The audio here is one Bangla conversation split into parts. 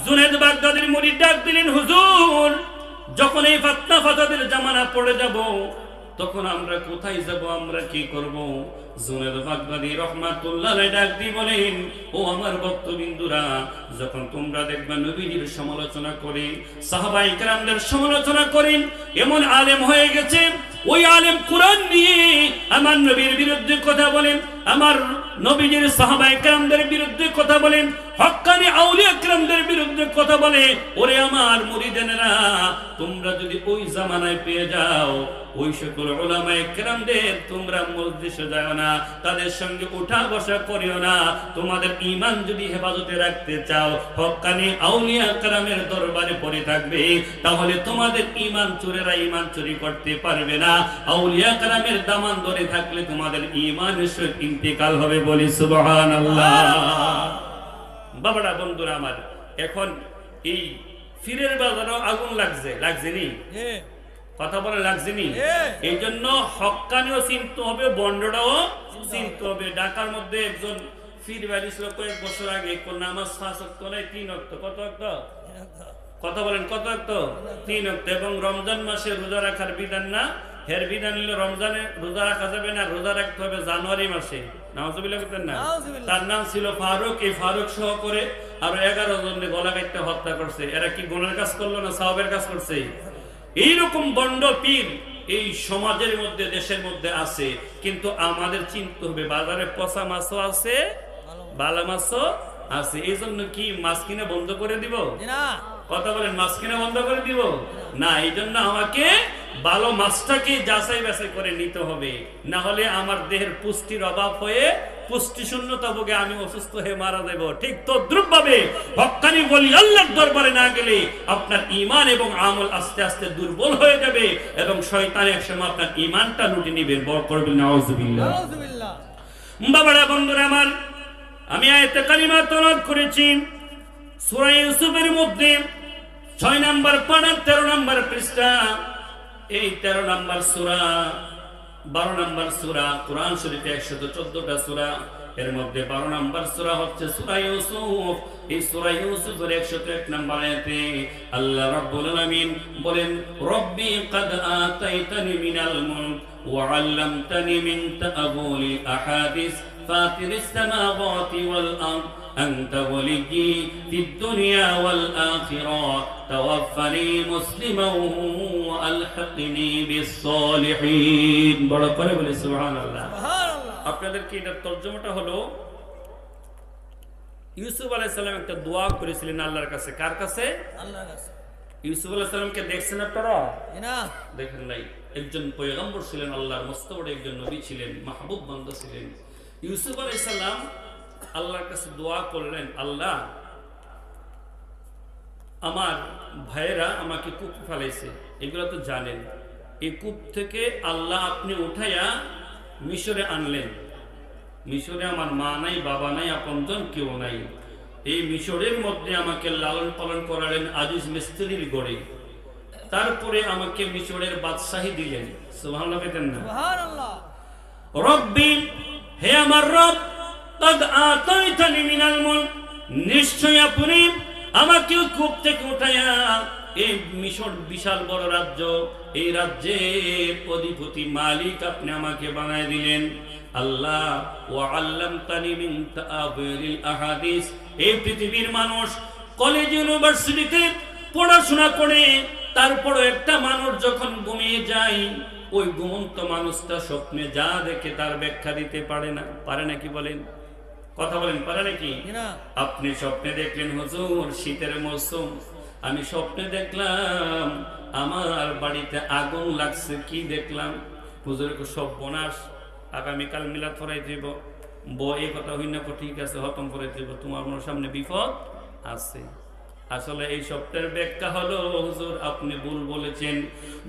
জুনায়েদ বাগদাদির মুরিদ ডাক দিলেন, হুজুর যখন এই ফিতনা ফাসাদের জামানা পড়ে যাব তখন আমরা কোথায় যাব, আমরা কি করব? জুনায়েদ বাগদাদি রাহমাতুল্লাহ আলাইহি ডাক দিয়ে বলেন, ও আমার ভক্তবিন্দুরা, যখন তোমরা দেখবা নবীজির সমালোচনা করে, সাহাবায়ে কেরামদের সমালোচনা করেন, এমন আলেম হয়ে গেছে ওই আলেম কোরআন নিয়ে আমার নবীর বিরুদ্ধে কথা বলেন, আমার নবীজির সাহাবায়ে কেরামদের বিরুদ্ধে কথা বলেন, হক্কানি আউলিয়া কেরামদের বিরুদ্ধে কথা বলে, ওরে আমার মুরিদেরা, তোমরা যদি ওই জামানায় পেয়ে যাও, ওই সকল উলামায়ে কেরামদের তোমরা মজলিসে যাও না, তাদের সঙ্গে উঠা বসা করিও না। তোমাদের ঈমান যদি হেফাজতে রাখতে চাও, হক্কানি আউলিয়া কেরামের দরবারে পড়ে থাকবে, তাহলে তোমাদের ঈমান চোরেরা ঈমান চুরি করতে পারবে না। আউলিয়া কেরামের দামান ধরে থাকলে তোমাদের ঈমানের সহিত ইন্তেকাল হবে। বলি সুবহানাল্লাহ। বাবারা, বন্ধুরা আমার, এখন এই ফিরের বাজারও আগুন লাগছে নি? কথা বলে লাগছে নি? এই জন্য হক্কানিও চিনতে হবে, বন্ডটাও চিনতে হবে। ঢাকার মধ্যে একজন ফির বাড়ি ছিল কয়েক বছর আগে, কোন নামাজ 5 ওয়াক্ত নাই 3 ওয়াক্ত। কত ওয়াক্ত? কথা বলেন, কত ওয়াক্ত? 3 ওয়াক্ত। এবং রমজান মাসে রোজা রাখার বিধান না, হের বিধান হলো রমজানে রোজা রাখা যাবে না, রোজা রাখতে হবে জানুয়ারি মাসে। নাউজুবিল্লাহ বলতেন না? তার নাম ছিল ফারুক। এই ফারুক সহ করে আরো 11 জনকে গলা কাটতে হত্যা করছে। এরা কি গুনাহের কাজ করলো না সওয়াবের কাজ করছে? এইরকম বন্ড পীর এই সমাজের মধ্যে, দেশের মধ্যে আছে, কিন্তু আমাদের চিন্তা হবে বাজারে পচা মাছও আছে, ভালো মাছও আছে। এই জন্য কি মাছ কিনে বন্ধ করে দিব? কথা বলেন, মাছ কিনে বন্ধ করে দিব না। এই জন্য আমাকে ভালো মাছটাকে যাচাই বাছাই করে নিতে হবে, না হলে আমার দেহের পুষ্টির অভাব হয়ে পুষ্টি শূন্যতা ভোগে আমি অসুস্থ হয়ে মারা যাব। ঠিক তদ্রুপ ভাবে হক্কানি ওলি আল্লাহর দরবারে না গেলে আপনার ঈমান এবং আমল আস্তে আস্তে দুর্বল হয়ে যাবে এবং শয়তান একসময় আপনার ঈমানটা লুটে নিবে। বড় করবেন নাউজুবিল্লাহ। বাবারা, বন্ধুরা আমার, আমি আয়াতে কালিমা তেলাওয়াত করেছি সূরা ইউসুফের মধ্যে 6 নম্বর পারা 13 নম্বর পৃষ্ঠা। এই 13 নম্বর সূরা, 12 নম্বর সূরা, কোরআন শরীফে 114টা সূরা, এর মধ্যে 12 নম্বর সূরা হচ্ছে সূরা ইউসুফ। এই সূরা ইউসুফের 101 নম্বর আয়াতে আল্লাহ রাব্বুল আলামিন বলেন, রব্বি ক্বাদ আতাইতানি মিনাল মুলক ওয়া আল্লামতানি মিন তা'আবুলিল আহাদিস ফাতিরিস সামাওয়াতি ওয়াল আরদ أنت وليي في الدنيا والآخرة توفني مسلما وألحقني بالصالحين। বড় করে বলি সুবহানাল্লাহ। আপনাদের কি এর তরজমাটা হলো, ইউসুফ আলাইহিস সালাম একটা দোয়া করেছিলেন আল্লাহর কাছে। কার কাছে? আল্লাহর কাছে। ইউসুফ আলাইহিস সালামকে দেখছেন আপনারা? না, দেখেন নাই। একজন পয়গম্বর ছিলেন, আল্লাহর মস্ত বড় একজন নবী ছিলেন, মাহবুব বান্দা ছিলেন। ইউসুফ আলাইহিস সালাম আল্লাহর কাছে দোয়া করলেন, আল্লাহ, আমার ভাইয়েরা আমাকে কূপ ফেলাইছে, এগুলো তো জানেন। এই কূপ থেকে আল্লাহ আপনি উঠাইয়া মিশরে আনলেন। মিশরে আমার মা নাই, বাবা নাই, আপনজন কেউ নাই। এই মিশরের মধ্যে আমাকে লালন পালন করালেন আজিজ মিস্ত্রির গড়ে। তারপরে আমাকে মিশরের বাদশাহী দিলেন। সুবহানাল্লাহ বলেন না? সুবহানাল্লাহ। রব্বি, হে আমার রব, ক্বাদ আতাইতানি মিনাল মুলক, নিশ্চয় আপনি আমাকে কূপ থেকে উঠাইয়া এই মিশর বিশাল বড় রাজ্য, এই রাজ্যের অধিপতি মালিক আপনি আমাকে বানায় দিলেন। আল্লাহ, ওয়া আল্লামতানি মিন তা'আবিলিল আহাদিস, এই পৃথিবীর মানুষ কলেজ ইউনিভার্সিটিতে পড়াশোনা করে, তারপরও একটা মানুষ যখন ঘুমিয়ে যায়, ওই ঘুমন্ত মানুষটা স্বপ্নে যা দেখে তার ব্যাখ্যা দিতে পারে না। পারে নাকি বলেন? কথা বলেন, পারে নাকি? আপনি স্বপ্নে দেখলেন, হুজুর শীতের মৌসুম, আমি স্বপ্নে দেখলাম আমার বাড়িতে আগুন লাগছে। কি দেখলাম? হুজুর সব বোনাস, আগামীকাল মিলাদ পড়াই দিব। এই কথা হই না, ঠিক আছে, হতম করে দিব, তোমার মনের সামনে বিপদ আছে। আসলে এই স্বপ্নের ব্যাখ্যা হলো, হুজুর আপনি ভুল বলেছেন।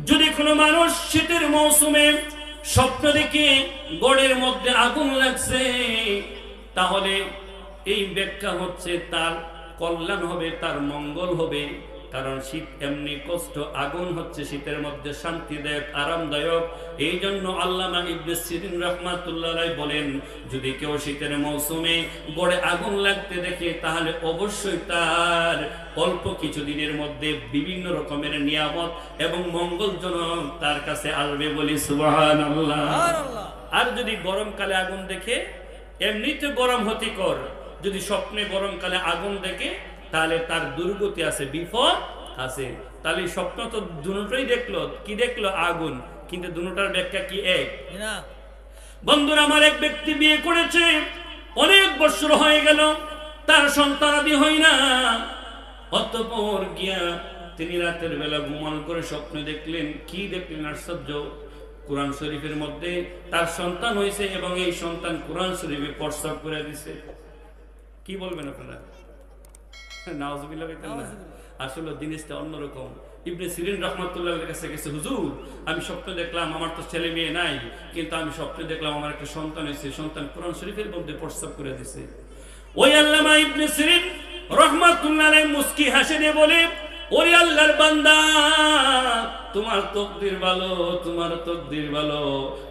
যদি কোনো মানুষ শীতের মৌসুমে স্বপ্ন দেখে গড়ের মধ্যে আগুন লাগছে, তাহলে এই ব্যাখ্যা হচ্ছে তার কল্যাণ হবে, তার মঙ্গল হবে। কারণ শীত এমনি কষ্ট, আগুন হচ্ছে শীতের মধ্যে শান্তিদায়ক, আরামদায়ক। এই জন্য আল্লামা ইবনে সিরিন রাহমাতুল্লাহ আলাইহি বলেন, যদি কেউ শীতের মৌসুমে গড়ে আগুন লাগতে দেখে তাহলে অবশ্যই তার অল্প কিছুদিনের মধ্যে বিভিন্ন রকমের নিয়ামত এবং মঙ্গলজনক তার কাছে আসবে, বলি সুবহানাল্লাহ। আর যদি গরমকালে আগুন দেখে, এমনিতে গরম হতিকর, যদি স্বপ্নে গরমকালে আগুন দেখে তাহলে তার দুর্গতি আছে, বিপদ আছে। তাহলে স্বপ্ন তো দুটোই দেখলো, কি দেখলো? আগুন। কিন্তু দুটোটার ব্যাখ্যা কি এক? বন্ধুরা, আমার এক ব্যক্তি বিয়ে করেছে, অনেক বছর হয়ে গেল, তার সন্তানাদি হয় না। অতঃপর গিয়া তিনি রাতের বেলা ঘুমান করে স্বপ্ন দেখলেন। কি দেখলেন? আশ্চর্য! কোরআন শরীফের মধ্যে তার সন্তান হয়েছে এবং এই সন্তান কোরআন শরীফে প্রস্তাব করে দিছে। কি বলবেন আপনারা? নাউজুবিল্লাহ বলতেন না? আসলে জিনিসটা অন্যরকম। ইবনে সিরিন রাহমাতুল্লাহর কাছে গেছে, হুজুর আমি স্বপ্ন দেখলাম, আমার তো ছেলে মেয়ে নাই, কিন্তু আমি স্বপ্নে দেখলাম আমার একটা সন্তান হয়েছে, সন্তান কোরআন শরীফের মধ্যে প্রস্তাব করে দিছে। ওই আল্লামা ইবনে সিরিন রাহমাতুল্লাহ আলাইহি মুস্কি হাসে দিয়ে বলে, ওরে আল্লাহর বান্দা, তোমার তকদির ভালো, তোমার তকদির ভালো,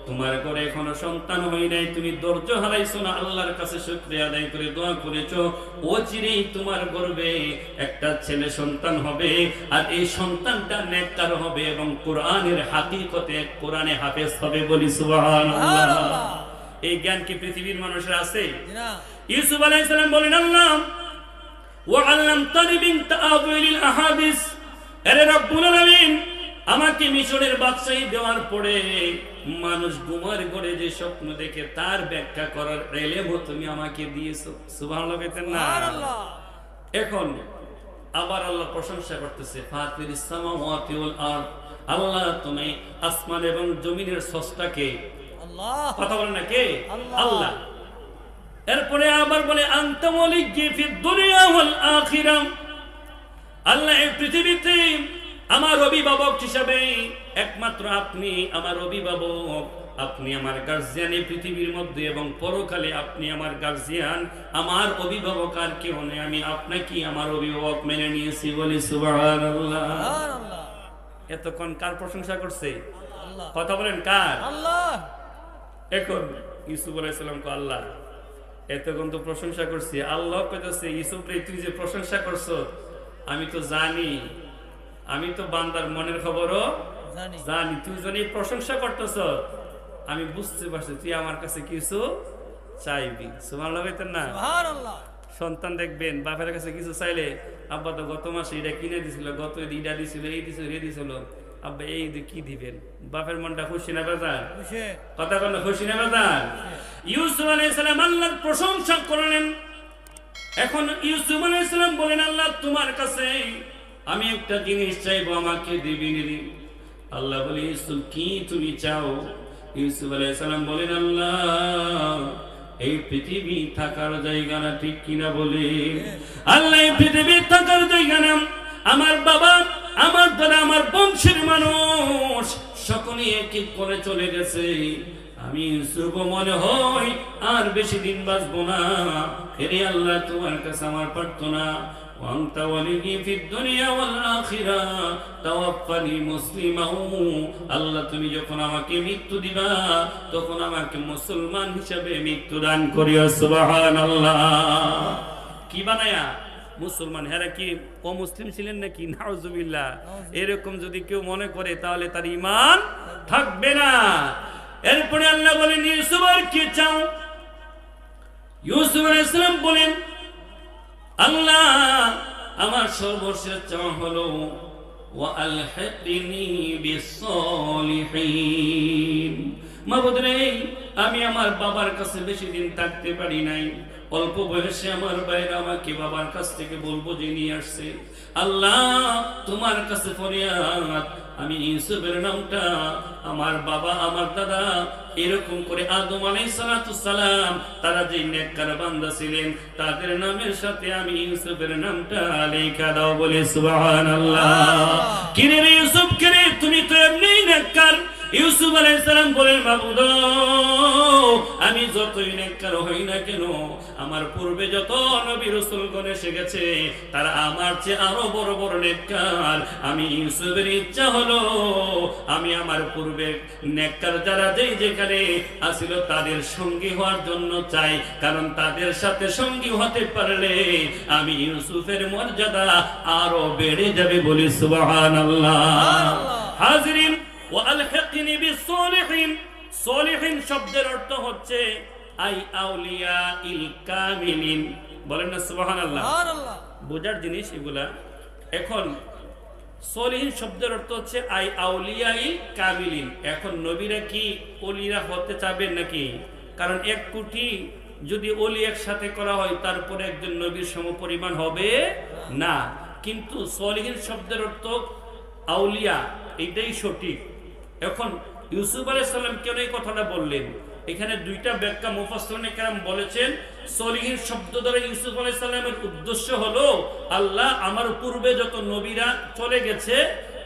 তোমার ঘরে এখনো সন্তান হয় নাই, তুমি ধৈর্য হারাইছো না, আল্লাহর কাছে শুকরিয়া আদায় করে দোয়া করেছো, অচিরেই তোমার গর্ভে একটা ছেলে সন্তান হবে, আর এই সন্তানটা নেককার হবে এবং কোরআনের হাকিকতে কোরআনে হাফেজ হবে, বলি সুবহানাল্লাহ। এই জ্ঞান কি পৃথিবীর মানুষের আছে? ইউসুফ আলাইহিস সালাম বলেন, আল্লাহ ওয়াল্লামতানি মিন তাআবিলিল আহাদিস, আরে রব্বুল আলামিন, আমাকে মিশরের বাদশাহী দেওয়ার পরে মানুষ ঘুমার ঘরে যে স্বপ্ন দেখে তার ব্যাখ্যা করার ইলম তুমি আমাকে দিয়েছো। সুবহানাল্লাহ বলতেন না? এখন আবার আল্লাহ প্রশংসা করতেছে, ফাতিরিস সামাওয়াতি ওয়াল আরদ, আল্লাহ তুমি আসমান এবং জমিনের স্রষ্টাকে। আল্লাহ কথা বলেন না কে? আল্লাহ। এরপরে আবার বলে, আনতা ওয়ালিয়্যি ফিদ দুনিয়া ওয়াল আখিরাহ, আল্লাহ এই পৃথিবীতে আমার অভিভাবক হিসাবে একমাত্র আপনি আমার অভিভাবক, আপনি আমার গার্জিয়ান এই পৃথিবীর মধ্যে, এবং পরকালে আপনি আমার গার্জিয়ান, আমার অভিভাবক আর কেউ নেই, আমি আপনাকে আমার অভিভাবক মেনে নিয়েছি, বলি সুবহানাল্লাহ। এতক্ষণ কার প্রশংসা করছে? কথা বলেন কার? আল্লাহ। এখন ইউসুফ আলাইহিস সালাম কো, আল্লাহ এতক্ষণ তো প্রশংসা করছি। আল্লাহ কইতেছে, ইউসুফ রে তুই যে প্রশংসা করছো আমি তো জানি, আমি তো বান্দার মনের খবরও জানি, তুই জানি প্রশংসা করতেছ, আমি বুঝতে পারছি তুই আমার কাছে কিছু চাইবি। সুবহানাল্লাহ কইতেন না? সুবহানাল্লাহ। সন্তান দেখবেন বাপের কাছে কিছু চাইলে, আব্বা তো গত মাসে এটা কিনে দিছিল, গত এইটা দিছিল, এই দিছিল, এই দিছিল, আব্বা এই কি দিবেন? বাপের মনটা খুশি না বেজার? কথা বলেন, খুশি না বেজার? ইউসুফ আলাইহিস সালাম আল্লাহর প্রশংসা করলেন। এখন ইউসুফ আলাইহিস সালাম বলেন, আল্লাহ তোমার কাছে আমি একটা জিনিস চাইবো, আমাকে দিবেন? আল্লাহ বলে, ইউসুফ কি তুমি চাও? ইউসুফ আলাইহিস সালাম বলেন, আল্লাহ এই পৃথিবী থাকার জায়গা না, ঠিক কিনা বলে? আল্লাহ এই পৃথিবী থাকার জায়গা না, আমার বাবা, আমার দাদা, আমার বংশের মানুষ সকলে এক এক করে চলে গেছে, আমি ইউসুফ মনে হয় আর বেশি দিন বাঁচবো না। হে আল্লাহ তোমার কাছে আমার প্রার্থনা, ওয়ান্তা ওয়ালিয়্যি ফিদ দুনিয়া ওয়াল আখিরাহ তাওয়াফানি মুসলিমান, আল্লাহ তুমি যখন আমাকে মৃত্যু দিবা তখন আমাকে মুসলমান হিসেবে মৃত্যু দান করিও। সুবহানাল্লাহ। কি বানায়া? মুসলমান। হেরা কি অমুসলিম ছিলেন নাকি? নাউজুবিল্লাহ। এরকম যদি কেউ মনে করে তাহলে তার ঈমান থাকবে না। এরপরে আল্লাহ বলেন, ইউসুফ আর কি চাও? ইউসুফ আলাইহিস সালাম বলেন, আল্লাহ আমার সর্বশেষ চাওয়া হলো ওয়া আলহিকনি বিস-সালিহিন, মাবুদ রে আমি আমার বাবার কাছে বেশি দিন থাকতে পারি নাই, অল্প বয়সে আমার ভাইরা আমাকে বাবার কাছ থেকে বলবো যে নিয়ে আসছে, আল্লাহ তোমার কাছে ফরিয়াদ, আমি ইউসুফের নামটা আমার বাবা আমার দাদা এরকম করে আদম আলাইহিস সালাম তারা যে নেককার বান্দা ছিলেন তাদের নামের সাথে আমি ইউসুফের নামটা লেখা দাও, বলে সুবহানাল্লাহ। কিরে রে ইউসুফ, কিরে তুমি তো এমনি নেককার, ইউসুফ আলাইহিস সালাম বলেন, মাবুদ আমি যতই নেককার হই না কেন, আমার পূর্বে যত নবী রাসূলগণ এসে গেছে তারা আমার চেয়ে আরো বড় বড় নেককার। আমি ইউসুফের ইচ্ছা হলো আমি আমার পূর্বে নেককার যারা যেখানে আসিল তাদের সঙ্গী হওয়ার জন্য চাই, কারণ তাদের সাথে সঙ্গী হতে পারলে আমি ইউসুফের মর্যাদা আরো বেড়ে যাবে। বলি সুবহানাল্লাহ। হাজিরিন ওয়া আলহিকনি বিসসালিহিন। সলিহিন শব্দের অর্থ হচ্ছে আই আউলিয়া ইল কামিলিন। বলেন না সুবহানাল্লাহ। বোঝার জিনিস এগুলা। এখন সলিহিন শব্দের অর্থ হচ্ছে আই আউলিয়া ইল কামিলিন। এখন নবীরা কি ওলিরা হতে চাবেন নাকি? কারণ এক কোটি যদি ওলি একসাথে করা হয় তারপরে একজন নবীর সমপরিমাণ হবে না। কিন্তু সলিহিন শব্দের অর্থ আউলিয়া, এটাই সঠিক। এখন ইউসুফ আলাইহিস সালাম কেন এই কথাটা বললেন? এখানে দুইটা ব্যাখ্যা মুফাসসিরিনে কেরাম বলেছেন। সলিহিন শব্দ দ্বারা ইউসুফ আলাইহিস সালামের উদ্দেশ্য হলো আল্লাহ আমার পূর্বে যত নবীরা চলে গেছে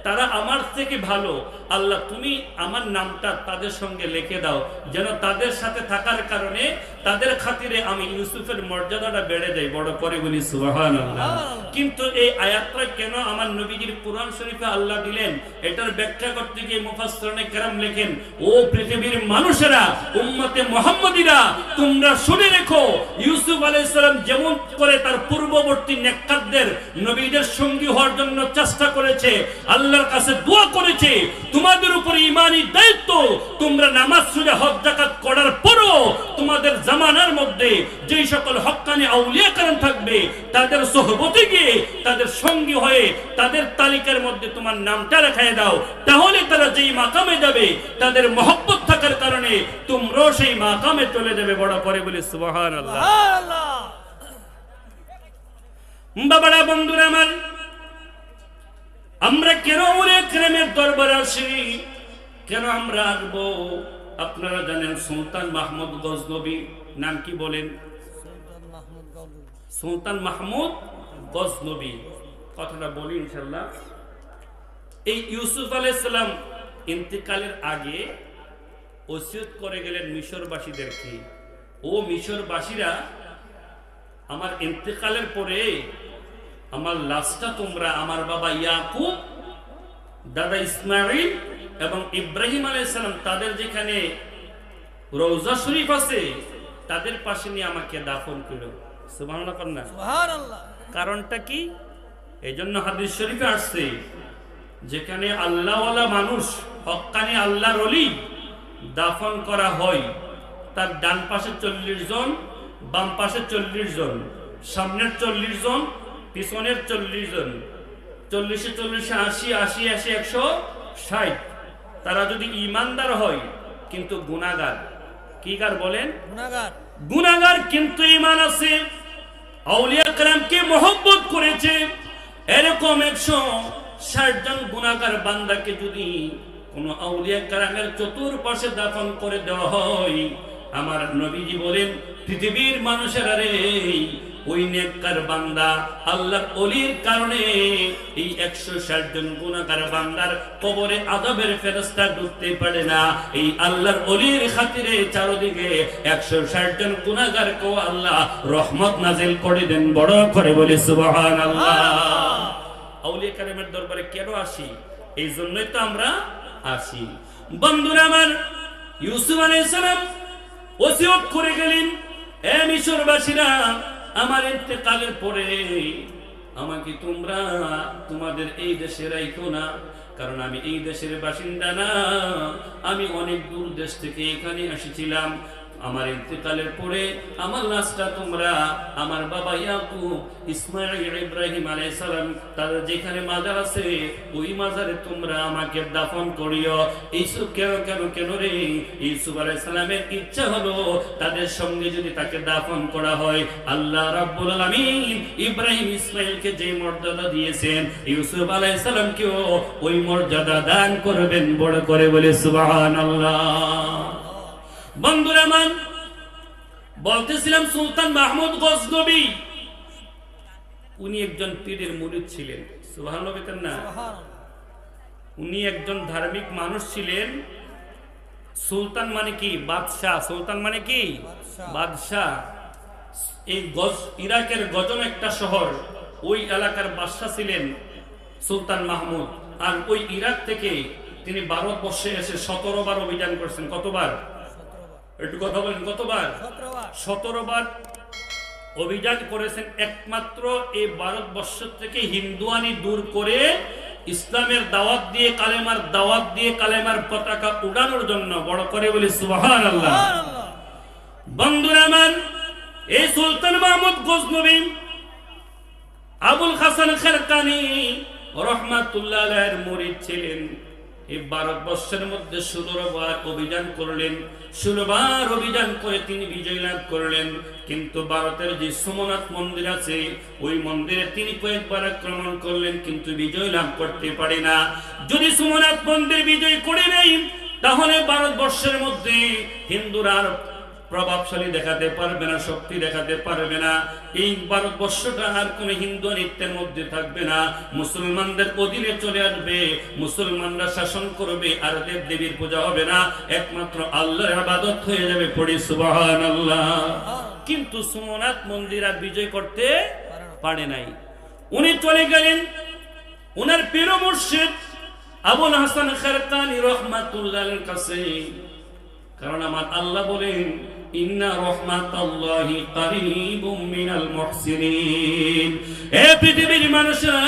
তারা আমার থেকে ভালো, আল্লাহ তুমি আমার নামটা তাদের সঙ্গে লিখে দাও, যেন তাদের সাথে থাকার কারণে তাদের খাতিরে আমি ইউসুফের মর্যাদাটা বেড়ে যায়। বড় করে বলি সুবহানাল্লাহ। কিন্তু এই আয়াতটা কেন আমার নবীজির কুরআন শরীফে আল্লাহ দিলেন, এটার ব্যাখ্যা করতে গিয়ে মুফাসসিরিনে কেরাম লেখেন, ও পৃথিবীর মানুষেরা, উম্মতে মুহাম্মাদিরা, তোমরা শুনে রেখো ইউসুফ আলাইহিস সালাম যেমন করে তার পূর্ববর্তী নেককারদের নবীদের সঙ্গী হওয়ার জন্য চেষ্টা করেছে, আল্লাহর কাছে দোয়া করেছে, তোমাদের উপর ঈমানি দায়িত্ব, তোমরা নামাজ রোজা হজ যাকাত করার পরও তোমাদের জামানার মধ্যে যেই সকল হক্কানি আউলিয়া کرام থাকবে তাদের সোহবতে গিয়ে তাদের সঙ্গী হয়ে তাদের তালিকার মধ্যে তোমার নামটা লেখায় দাও, তাহলে তারা যেই মাকামে যাবে তাদের মহব্বত থাকার কারণে তোমরাও সেই মাকামে চলে যাবে। বড় করে বলি সুবহানাল্লাহ। বাবারা, বন্ধুরা আমার, আমরা কেন ওরে কেরামের দরবারে আসি, কেন আমরা আসবো? আপনারা জানেন সুলতান মাহমুদ গজনবী নাম কি বলেন? সুলতান মাহমুদ গজনবী। কথাটা বলি ইনশাআল্লাহ। এই ইউসুফ আলাইহিস সালাম ইন্তেকালের আগে ওসিয়ত করে গেলেন মিশরবাসীদেরকে, ও মিশরবাসীরা, আমার ইন্তেকালের পরে আমার লাশটা তোমরা আমার বাবা ইয়াকুব, দাদা ইসমাঈল এবং ইব্রাহিম আলাইহিস সালাম তাদের যেখানে রওজা শরীফ আছে তাদের পাশে নিয়ে আমাকে দাফন করো। সুবহানাল্লাহ কন্যা। সুবহানাল্লাহ। কারণটা কি? এইজন্য হাদিস শরীফে আসছে, যেখানে আল্লাহওয়ালা মানুষ, হক্কানি আল্লাহর ওলি দাফন করা হয়, তার ডান পাশে 40 জন, বাম পাশে 40 জন, সামনের 40 জন, পিছনের 40 জন, 40 80 80 80 160। তারা যদি ঈমানদার হয় কিন্তু গুনাহগার, কি গার বলেন? গুনাহগার। গুনাহগার কিন্তু ঈমান আছে, আউলিয়া کرامকে মহব্বত করেছে, এরকম 160 জন গুনাহগার বান্দাকে যদি কোন আউলিয়া کرامের চতুর্পাশে দাফন করে দেওয়া হয়, আমার নবীজি বলেন পৃথিবীর মানুষেরা রে, ওই নেককার বান্দা আল্লাহর ওলির কারণে এই 160 জন গুনাহগার বান্দার কবরে আযাবের ফেরেশতা ঢুকতে পারে না। এই আল্লাহর ওলির খাতিরে চারদিকে 160 জন গুনাহগারকে আল্লাহ রহমত নাজিল করে দেন। বড় করে বলি সুবহানাল্লাহ। আউলিয়া کرامের দরবারে কেন আসি? এই জন্যই তো আমরা আসি। বন্ধুরা আমার, ইউসুফ আলাইহিস সালাম ওসিয়ত করে গেলেন, হে মিশরবাসীরা, আমার ইন্তেকালের পরে আমাকে তোমরা তোমাদের এই দেশে রাখো না, কারণ আমি এই দেশের বাসিন্দা না, আমি অনেক দূর দেশ থেকে এখানে এসেছিলাম। আমার ইন্তেকালের পরে আমার লাশটা তোমরা আমার বাবা ইয়াকুব, ইসমাঈল, ইব্রাহিম আলাইহিস সালাম তাদের যেখানে মাজার আছে ওই মাজারে তোমরা আমাকে দাফন করিও। ইউসুফ কেন রে? ইউসুফ আলাইহিস সালামের ইচ্ছা হলো তাদের সঙ্গে যদি তাকে দাফন করা হয়, আল্লাহ রাব্বুল আলামিন ইব্রাহিম ইসমাঈলকে যে মর্যাদা দিয়েছেন ইউসুফ আলাইহিস সালামকেও ওই মর্যাদা দান করবেন। বড় করে বলে সুবহানাল্লাহ। বন্ধুরা মান, বলতেছিলাম সুলতান মাহমুদ গজনবী উনি একজন পীরের মুরিদ ছিলেন। সুবহানাল্লাহ বলেন না? উনি একজন ধার্মিক মানুষ ছিলেন, সুলতান মানে কি? বাদশাহ। সুলতান মানে কি? বাদশাহ। এই ইরাকের গজম একটা শহর, ওই এলাকার বাদশাহ ছিলেন সুলতান মাহমুদ। আর ওই ইরাক থেকে তিনি ভারতবর্ষে এসে 17 বার অভিযান করছেন। কতবার? একটু কথা বলেন, কতবার? 17 বার অভিযান করেছেন, একমাত্র এই ভারতবর্ষ থেকে হিন্দুয়ানি দূর করে ইসলামের দাওয়াত দিয়ে, কালেমার দাওয়াত দিয়ে, কালেমার পতাকা উড়ানোর জন্য। বড় করে বলি সুবহানাল্লাহ। বন্ধুরা আমার, এই সুলতান মাহমুদ গজনবী আবুল হাসান খারকানি রহমাতুল্লাহ আলাইহির মুরিদ ছিলেন। এই ভারতবর্ষের মধ্যে 16 বার অভিযান করলেন। 16 বার অভিযান করে তিনি বিজয় লাভ করলেন। কিন্তু ভারতের যে সোমনাথ মন্দির আছে, ওই মন্দিরে তিনি কয়েকবার আক্রমণ করলেন, কিন্তু বিজয় লাভ করতে পারে না। যদি সোমনাথ মন্দির বিজয় করে নেই, তাহলে ভারতবর্ষের মধ্যে হিন্দুরা আর প্রভাবশালী দেখাতে পারবে না, শক্তি দেখাতে পারবে না। এই ভারতবর্ষটা আর কোন হিন্দু নিত্যের মধ্যে থাকবে না, মুসলমানদের অধীনে চলে আসবে, মুসলমানরা শাসন করবে, আর দেব দেবীর পূজা হবে না, একমাত্র আল্লাহর ইবাদত হয়ে যাবে। পড়ি সুবহানাল্লাহ। কিন্তু সোমনাথ মন্দির আর বিজয় করতে পারে নাই। উনি চলে গেলেন ওনার পীর মুর্শিদ আবুল হাসান খারকানি রহমাতুল্লাহ আলাইহির কাছে। কারণ আমার আল্লাহ বলেন, ইন্না রাহমাতাল্লাহি কারীবুম মিনাল মুহসিনিন। হে পৃথিবীর মানুষেরা,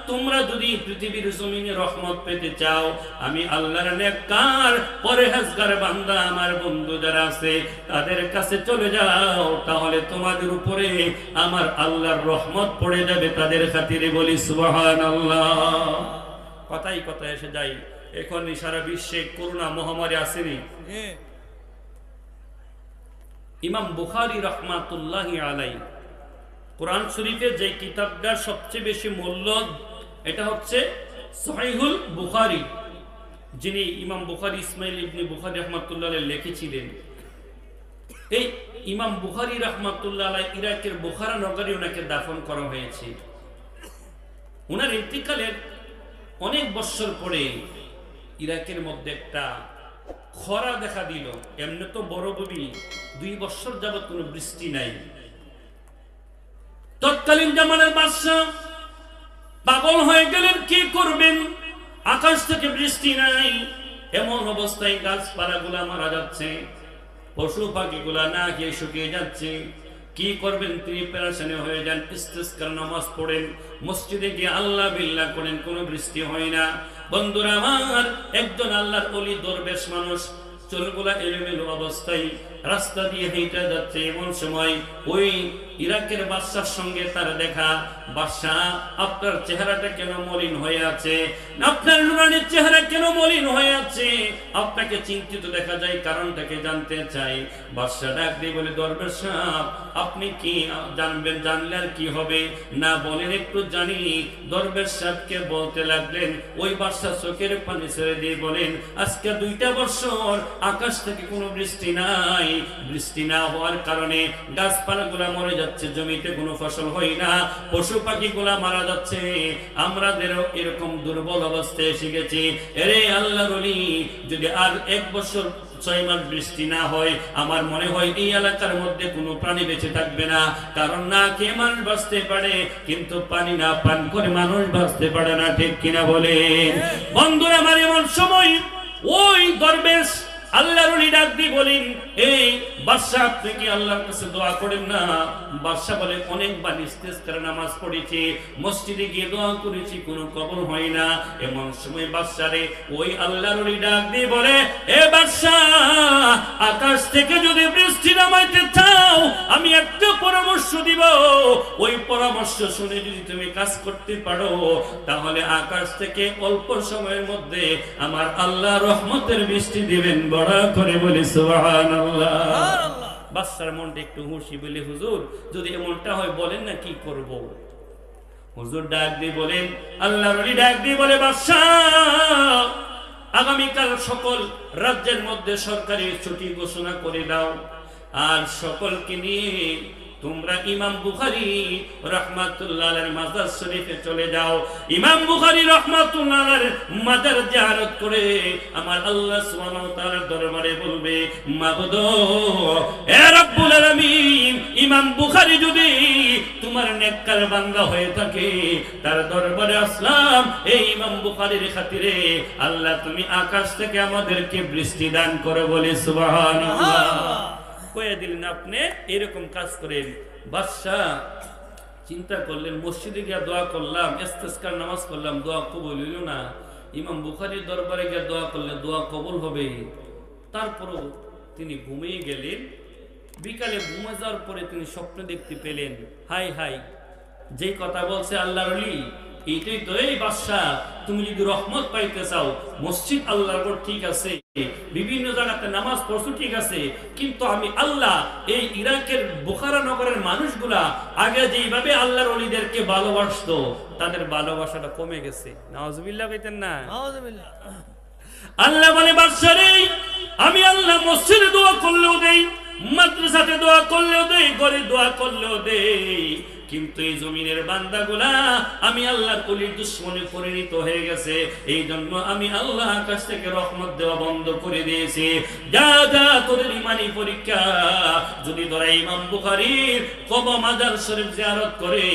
তোমরা যদি পৃথিবীর জমিনে রহমত পেতে চাও, আমি আল্লাহর নেককার পরহেজগার বান্দা আমার বন্ধু যারা আছে তাদের কাছে চলে যাও, তাহলে তোমাদের উপরে আমার আল্লাহর রহমত পড়ে যাবে। তাদের খাতিরে বলি সুবহানাল্লাহ। কথাই কথা এসে যাই, এখন সারা বিশ্বে করোনা মহামারী আসেনি। ইমাম বুখারী রহমাতুল্লাহি আলাইহি কোরআন শরীফের যে কিতাবটার সবচেয়ে বেশি মূল্য, এটা হচ্ছে সহিহুল বুখারী। যিনি ইমাম বুখারী ইসমাইল ইবনে বুখারী রহমাতুল্লাহ আলাইহি লিখেছিলেন। এই ইমাম বুখারী রহমাতুল্লাহ আলাইহি ইরাকের বুখারা নগরে ওনাকে দাফন করা হয়েছে। ওনার ইন্তিকালের অনেক বছর পরে ইরাকের মধ্যে একটা খরা দেখা দিল। এমনি তো মরুভূমি, 2 বছর যাবত কোনো বৃষ্টি নাই। তৎকালীন জামানার বাদশা পাগল হয়ে গেলেন, কি করবেন? আকাশ থেকে বৃষ্টি নাই, এমন অবস্থায় গাছপালাগুলা মারা যাচ্ছে, পশু পাখিগুলা না খেয়ে শুকিয়ে যাচ্ছে। কি করবেন? তিনি পেরেশানি হয়ে যান। ইস্তিসকার নামাজ পড়েন, মসজিদে গিয়ে আল্লাহ বিল্লাহ করেন, কোনো বৃষ্টি হয় না। বন্ধুরা আমার, একজন আল্লাহর ওলি দরবেশ মানুষ, চুলগুলা এলোমেলো অবস্থায় রাস্তা দিয়ে হেঁটে যাচ্ছে। এমন সময় ওই ইরাকের বাদশার সঙ্গে তার দেখা। বাদশা, আপনার চেহারাটা কেন মলিন হয়ে আছে? আপনার নুরানির চেহারা কেন মলিন হয়ে আছে? আপনাকে চিন্তিত দেখা যায়, কারণটাকে জানতে চাই। বাদশা ডাক দিয়ে বলে, দরবেশ সাহেব, আপনি কি জানবেন? জানলে আর কি হবে? না বলেন, একটু জানি। দরবেশ সাহেবকে বলতে লাগলেন। ওই বাদশা চোখের পানি ছেড়ে দিয়ে বলেন, আজকে 2টা বছর আকাশ থেকে কোনো বৃষ্টি নাই। বৃষ্টি না হওয়ার কারণে গাছপালাগুলা মরে যাচ্ছে, জমিতে কোনো ফসল হয় না, পশু পাখিগুলা মারা যাচ্ছে। আমাদেরও এরকম দুর্বল অবস্থায় এসে গেছি। এরে আল্লাহর ওলি, যদি আর 1 বছর 6 মাস বৃষ্টি না হয়, আমার মনে হয় এই এলাকার মধ্যে কোনো প্রাণী বেঁচে থাকবে না। কারণ না খেয়ে মানুষ বাঁচতে পারে, কিন্তু পানি না পান করে মানুষ বাঁচতে পারে না। ঠিক কিনা বলে? বন্ধুরা আমার, এমন সময় ওই দরবেশ আল্লাহর ওলি ডাক দিয়ে বলেন, এই বাদশা, আপনি কি আল্লাহর কাছে দোয়া করেন না? বাদশা বলে, অনেকবার ইস্তিসকার নামাজ পড়েছি, মসজিদে গিয়ে দোয়া করেছি, কোনো কবুল হয় না। এমন সময় বাদশারে ওই আল্লাহর ওলি ডাক দিয়ে বলে, এ বাদশা, আকাশ থেকে যদি বৃষ্টি নামাইতে চাও, আমি একটা পরামর্শ দিব। ওই পরামর্শ শুনে যদি তুমি কাজ করতে পারো, তাহলে আকাশ থেকে অল্প সময়ের মধ্যে আমার আল্লাহ রহমতের বৃষ্টি দিবেন। বড় করে বলি সুবহানাল্লাহ। বাদশার মনটা একটু খুশি, বলে, হুজুর, যদি এমনটা হয় বলেন না, কি করব? হুজুর ডাক দিয়ে বলেন, আল্লাহর ওলি ডাক দিয়ে বলে, বাদশা, আগামীকাল সকল রাজ্যের মধ্যে সরকারি ছুটি ঘোষণা করে দাও, আর সকলকে নিয়ে তোমরা ইমাম বুখারী রাহমাতুল্লাহ আলাইহির মাজার শরীফে চলে যাও। ইমাম বুখারী রাহমাতুল্লাহ আলাইহির মাজার জিয়ারত করে আমার আল্লাহ সুবহানাহু ওয়া তাআলার দরবারে বলবে, মাবুদ হে রব্বুল আলামিন, ইমাম বুখারী যদি তোমার নেককার বান্দা হয়ে থাকে, তার দরবারে আসলাম, এই ইমাম বুখারীর খাতিরে আল্লাহ তুমি আকাশ থেকে আমাদেরকে বৃষ্টি দান করে, বলি সুবহানাল্লাহ। কয়ে দিলেন আপনি এরকম কাজ করেন। বাদশাহ চিন্তা করলেন, মসজিদে গিয়ে দোয়া করলাম, ইস্তেসকার নামাজ করলাম, দোয়া কবুল হইল না, ইমাম বুখারীর দরবারে গিয়ে দোয়া করলে দোয়া কবুল হবে। তারপরও তিনি ঘুমিয়ে গেলেন। বিকালে ঘুমে যাওয়ার পরে তিনি স্বপ্ন দেখতে পেলেন, হাই হাই, যেই কথা বলছে আল্লাহর ওলি এইটাই তো। এই বাদশাহ, তুমি যদি রহমত পাইতে চাও, মসজিদ আল্লাহর ঘর ঠিক আছে, বিভিন্ন জায়গাতে নামাজ পড়ছো ঠিক আছে, কিন্তু আমি আল্লাহ এই ইরাকের বুখারা নগরের মানুষগুলা আগে যেইভাবে আল্লাহর ওলিদেরকে ভালোবাসতো, তাদের ভালোবাসাটা কমে গেছে। নাউজুবিল্লাহ কইতেন না? নাউজুবিল্লাহ। আল্লাহ বলে, বাদশা রে, আমি আল্লাহ মসজিদে দোয়া করলেও দেই, মাদ্রাসাতে দোয়া করলেও দেই, ঘরে দোয়া করলেও দেই, কিন্তু এই জমিনের বান্দাগুলা আমি আল্লাহর ওলির দুশমনে পরিণত হয়ে গেছে। এই জন্য আমি আল্লাহ আকাশ থেকে রহমত দেওয়া বন্ধ করে দিয়েছি। যা যা তোদের ইমানি পরীক্ষা, যদি তোরা ইমাম বুখারীর কবর মাজার শরীফ জিয়ারত করে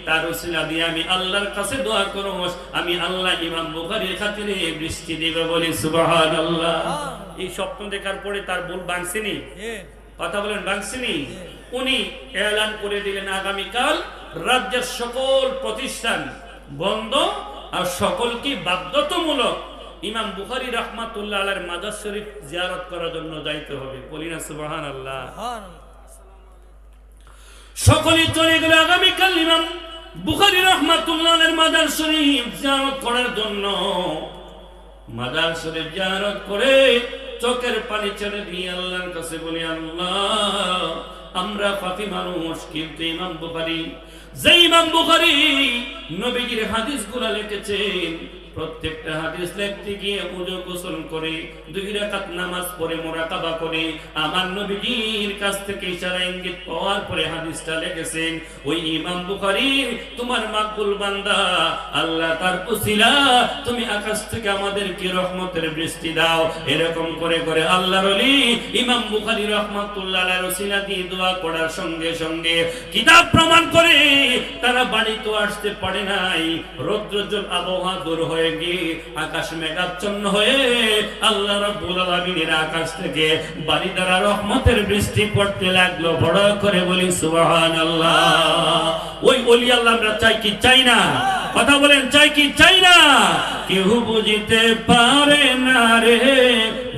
তার ওসিলা দিয়ে আমি আল্লাহর কাছে দোয়া করোস, আমি আল্লাহ ইমাম বুখারীর খাতিরে বৃষ্টি দেব, বলি সুবহানাল্লাহ। এই স্বপ্ন দেখার পরে তার ভুল ভাঙছেনি? কথা বলেন, ভাঙছেনি? উনি এলান করে দিলেন, আগামীকাল রাজ্যের সকল প্রতিষ্ঠান বন্ধ আর সকলকে বাধ্যতামূলক ইমাম বুখারী রাহমাতুল্লাহ আলাইহির মাজার শরীফ জিয়ারত করার জন্য যাইতে হবে, বলি না সুবহানাল্লাহ। সকলেই চলে গেল আগামীকাল ইমাম বুখারী রাহমাতুল্লাহ আলাইহির মাজার শরীফ জিয়ারত করার জন্য। মাজার শরীফ জিয়ারত করে চোখের পানি ছেড়ে দিয়ে আল্লাহর কাছে বলি, আল্লাহ, আমরা পাপী মানুষ, কিন্তু ইমাম বুখারী, যে ইমাম বুখারী নবীজির হাদিসগুলো লিখেছেন, প্রত্যেকটা হাদিস লিখতে গিয়ে ওযু গোসল করে 2 রাকাত নামাজ পড়ে মুরাকাবা করে আমার নবীজির কাছ থেকে ইশারা ইঙ্গিত পাওয়ার পরে হাদিসটা লিখেছেন। ওই ইমাম বুখারী তোমার মাকবুল বান্দা, আল্লাহ তার উসিলা তুমি আকাশ থেকে আমাদেরকে রহমতের বৃষ্টি দাও। এরকম করে করে আল্লাহর ওলি ইমাম বুখারী রাহমাতুল্লাহ আলাইহির উসিলা দিয়ে দোয়া করার সঙ্গে সঙ্গে কিতাব প্রমাণ করে তারা বাড়িতে আসতে পারে নাই। রৌদ্রোজ্জ্বল আবহাওয়া দূর হয়ে গিয়ে আকাশ মেঘাচ্ছন্ন হয়ে আল্লাহ রাব্বুল আলামিনের আকাশ থেকে বাড়ি দ্বারা রহমতের বৃষ্টি পড়তে লাগলো। বড় করে বলি সুবহানাল্লাহ। ওই ওলি আল্লাহ আমরা চাই কি চাই না? কথা বলেন, চাই কি চাই না? কেউ বুঝিতে পারে না রে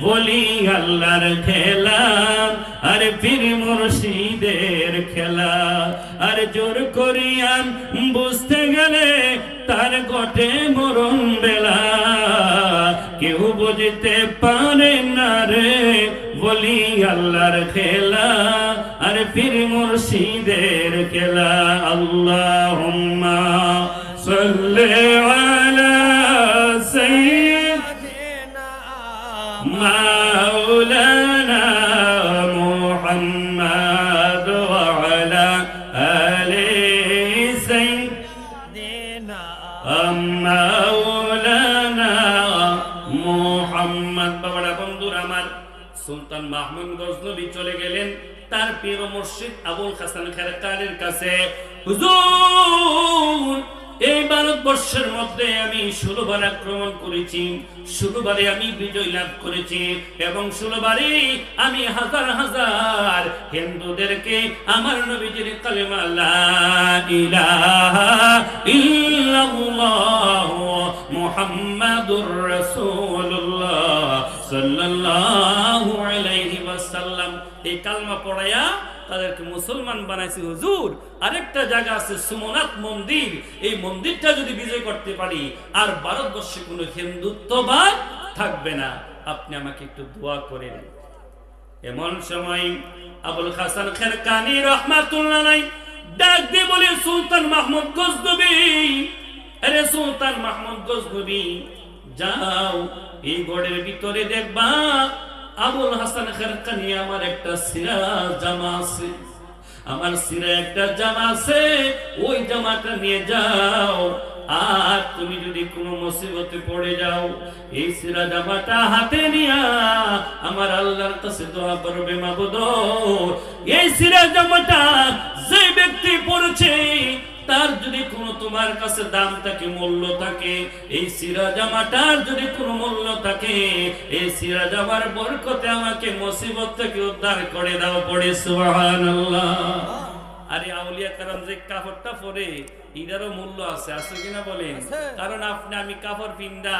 বলি আল্লাহর খেলা, আরে পীর মুর্শিদের খেলা, আরে জোর করিয়া বুঝতে গেলে তার ঘটে মরণ বেলা। কেউ বুঝতে পারে না রে বলি আল্লাহর খেলা, আরে পীর মুর্শিদের খেলা। আল্লাহুম্মা সাল্লি আলা সাইয়্যিদিনা মাওলানা মুহাম্মদ ওয়া আলা আলি সাইয়্যিদিনা মাওলানা মুহাম্মদ। বাবারা, বন্ধুরা আমার, সুলতান মাহমুদ গজনবী চলে গেলেন তার পীর মুর্শিদ আবুল হাসান খারকানির কাছে। হুজুর, এই ভারতবর্ষের মধ্যে আমি 16 বার আক্রমণ করেছি, 16 বারে আমি বিজয় লাভ করেছি, এবং 16 বারে আমি হাজার হাজার হিন্দুদেরকে আমার নবীজির কালেমা লা ইলাহা ইল্লাল্লাহ মুহাম্মাদুর রাসূলুল্লাহ সাল্লাল্লাহু আলাইহি ওয়াসাল্লাম এই কালেমা পড়ায়া তাদেরকে মুসলমান বানাইছি। হুজুর, আরেকটা জায়গা আছে সোমনাথ মন্দির, এই মন্দিরটা যদি বিজয় করতে পারি আর ভারতবর্ষে কোনো হিন্দুত্ববাদ থাকবে না, আপনি আমাকে একটু দোয়া করেন। এমন সময় আবুল হাসান খারকানি রাহমাতুল্লাহ আলাইহি ডাক দিয়ে বলে, সুলতান মাহমুদ গজনবী, আরে সুলতান মাহমুদ গজনবী, যাও এই গড়ের ভিতরে দেখবা আবুল হাসান খারকানি আমার একটা সিরাজ জামা আছে, আমার সিরা একটা জামা আছে, ওই জামাটা নিয়ে যাও। আর তুমি যদি কোনো মুসিবতে পড়ে যাও, এই সিরা জামাটা হাতে নিয়া আমার আল্লাহর কাছে দোয়া করবে, মাবুদ এই সিরা জামাটা যে ব্যক্তি পড়েছে তার যদি কোনো তোমার কাছে দাম থাকে, মূল্য থাকে, এই সিরা জামাটার যদি কোনো মূল্য থাকে, এই সিরা জামার বরকতে আমাকে মুসিবত থেকে উদ্ধার করে দাও। পড়ে সুবহানাল্লাহ। আরে আউলিয়া কারাম যে কাপড়টা পরে এটারও মূল্য আছে, আছে কিনা বলেন? কারণ আপনি আমি কাপড় পিন্দা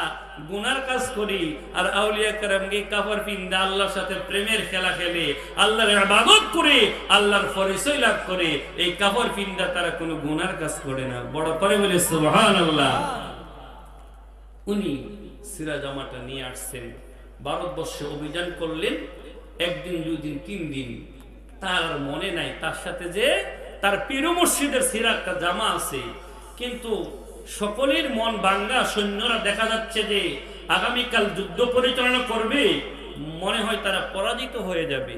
গুনার কাজ করি, আর আউলিয়া কারাম এই কাপড় পিন্দা আল্লাহর সাথে প্রেমের খেলা খেলে, আল্লাহর ইবাদত করে, আল্লাহর পরিচয় লাভ করে। এই কাপড় পিন্দা তারা কোনো গুনার কাজ করে না। বড় করে বলে সুবহানাল্লাহ। উনি সিরা জামাটা নিয়ে আসছেন, ভারতবর্ষে অভিযান করলেন। একদিন, দুদিন, 3 দিন, তার মনে নাই তার সাথে যে তার পীর মুর্শিদের সিরা একটা জামা আছে। কিন্তু সকলের মন ভাঙ্গা, সৈন্যরা দেখা যাচ্ছে যে আগামীকাল যুদ্ধ পরিচালনা করবে, মনে হয় তারা পরাজিত হয়ে যাবে।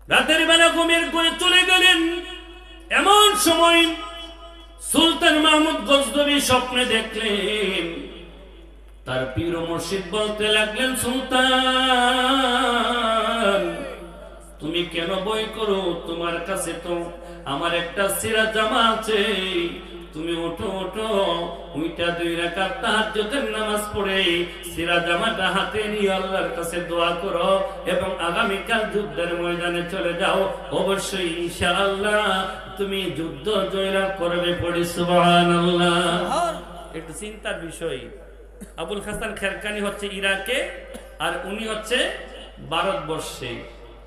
রাতের বেলা ঘুমের ঘরে চলে গেলেন। এমন সময় সুলতান মাহমুদ গজনবী স্বপ্নে দেখলেন, তার পীর মুর্শিদ বলতে লাগলেন, সুলতান তুমি কেন ভয় করো? তোমার কাছে তো আমার একটা সিরা জামা আছে, তুমি ওঠো ওঠো, ওইটা 2 রাকাত তাহাজ্জুদের নামাজ পড়ে সিরা জামাটা হাতে নিয়ে আল্লাহর কাছে দোয়া করো এবং আগামীকাল যুদ্ধের ময়দানে চলে যাও। অবশ্যই ইনশাআল্লাহ তুমি যুদ্ধ জয়লাভ করবে। পড়ি সুবহানাল্লাহ। একটু চিন্তার বিষয়, আবুল হাসান খেরকানি হচ্ছে ইরাকে, আর উনি হচ্ছে ভারতবর্ষে।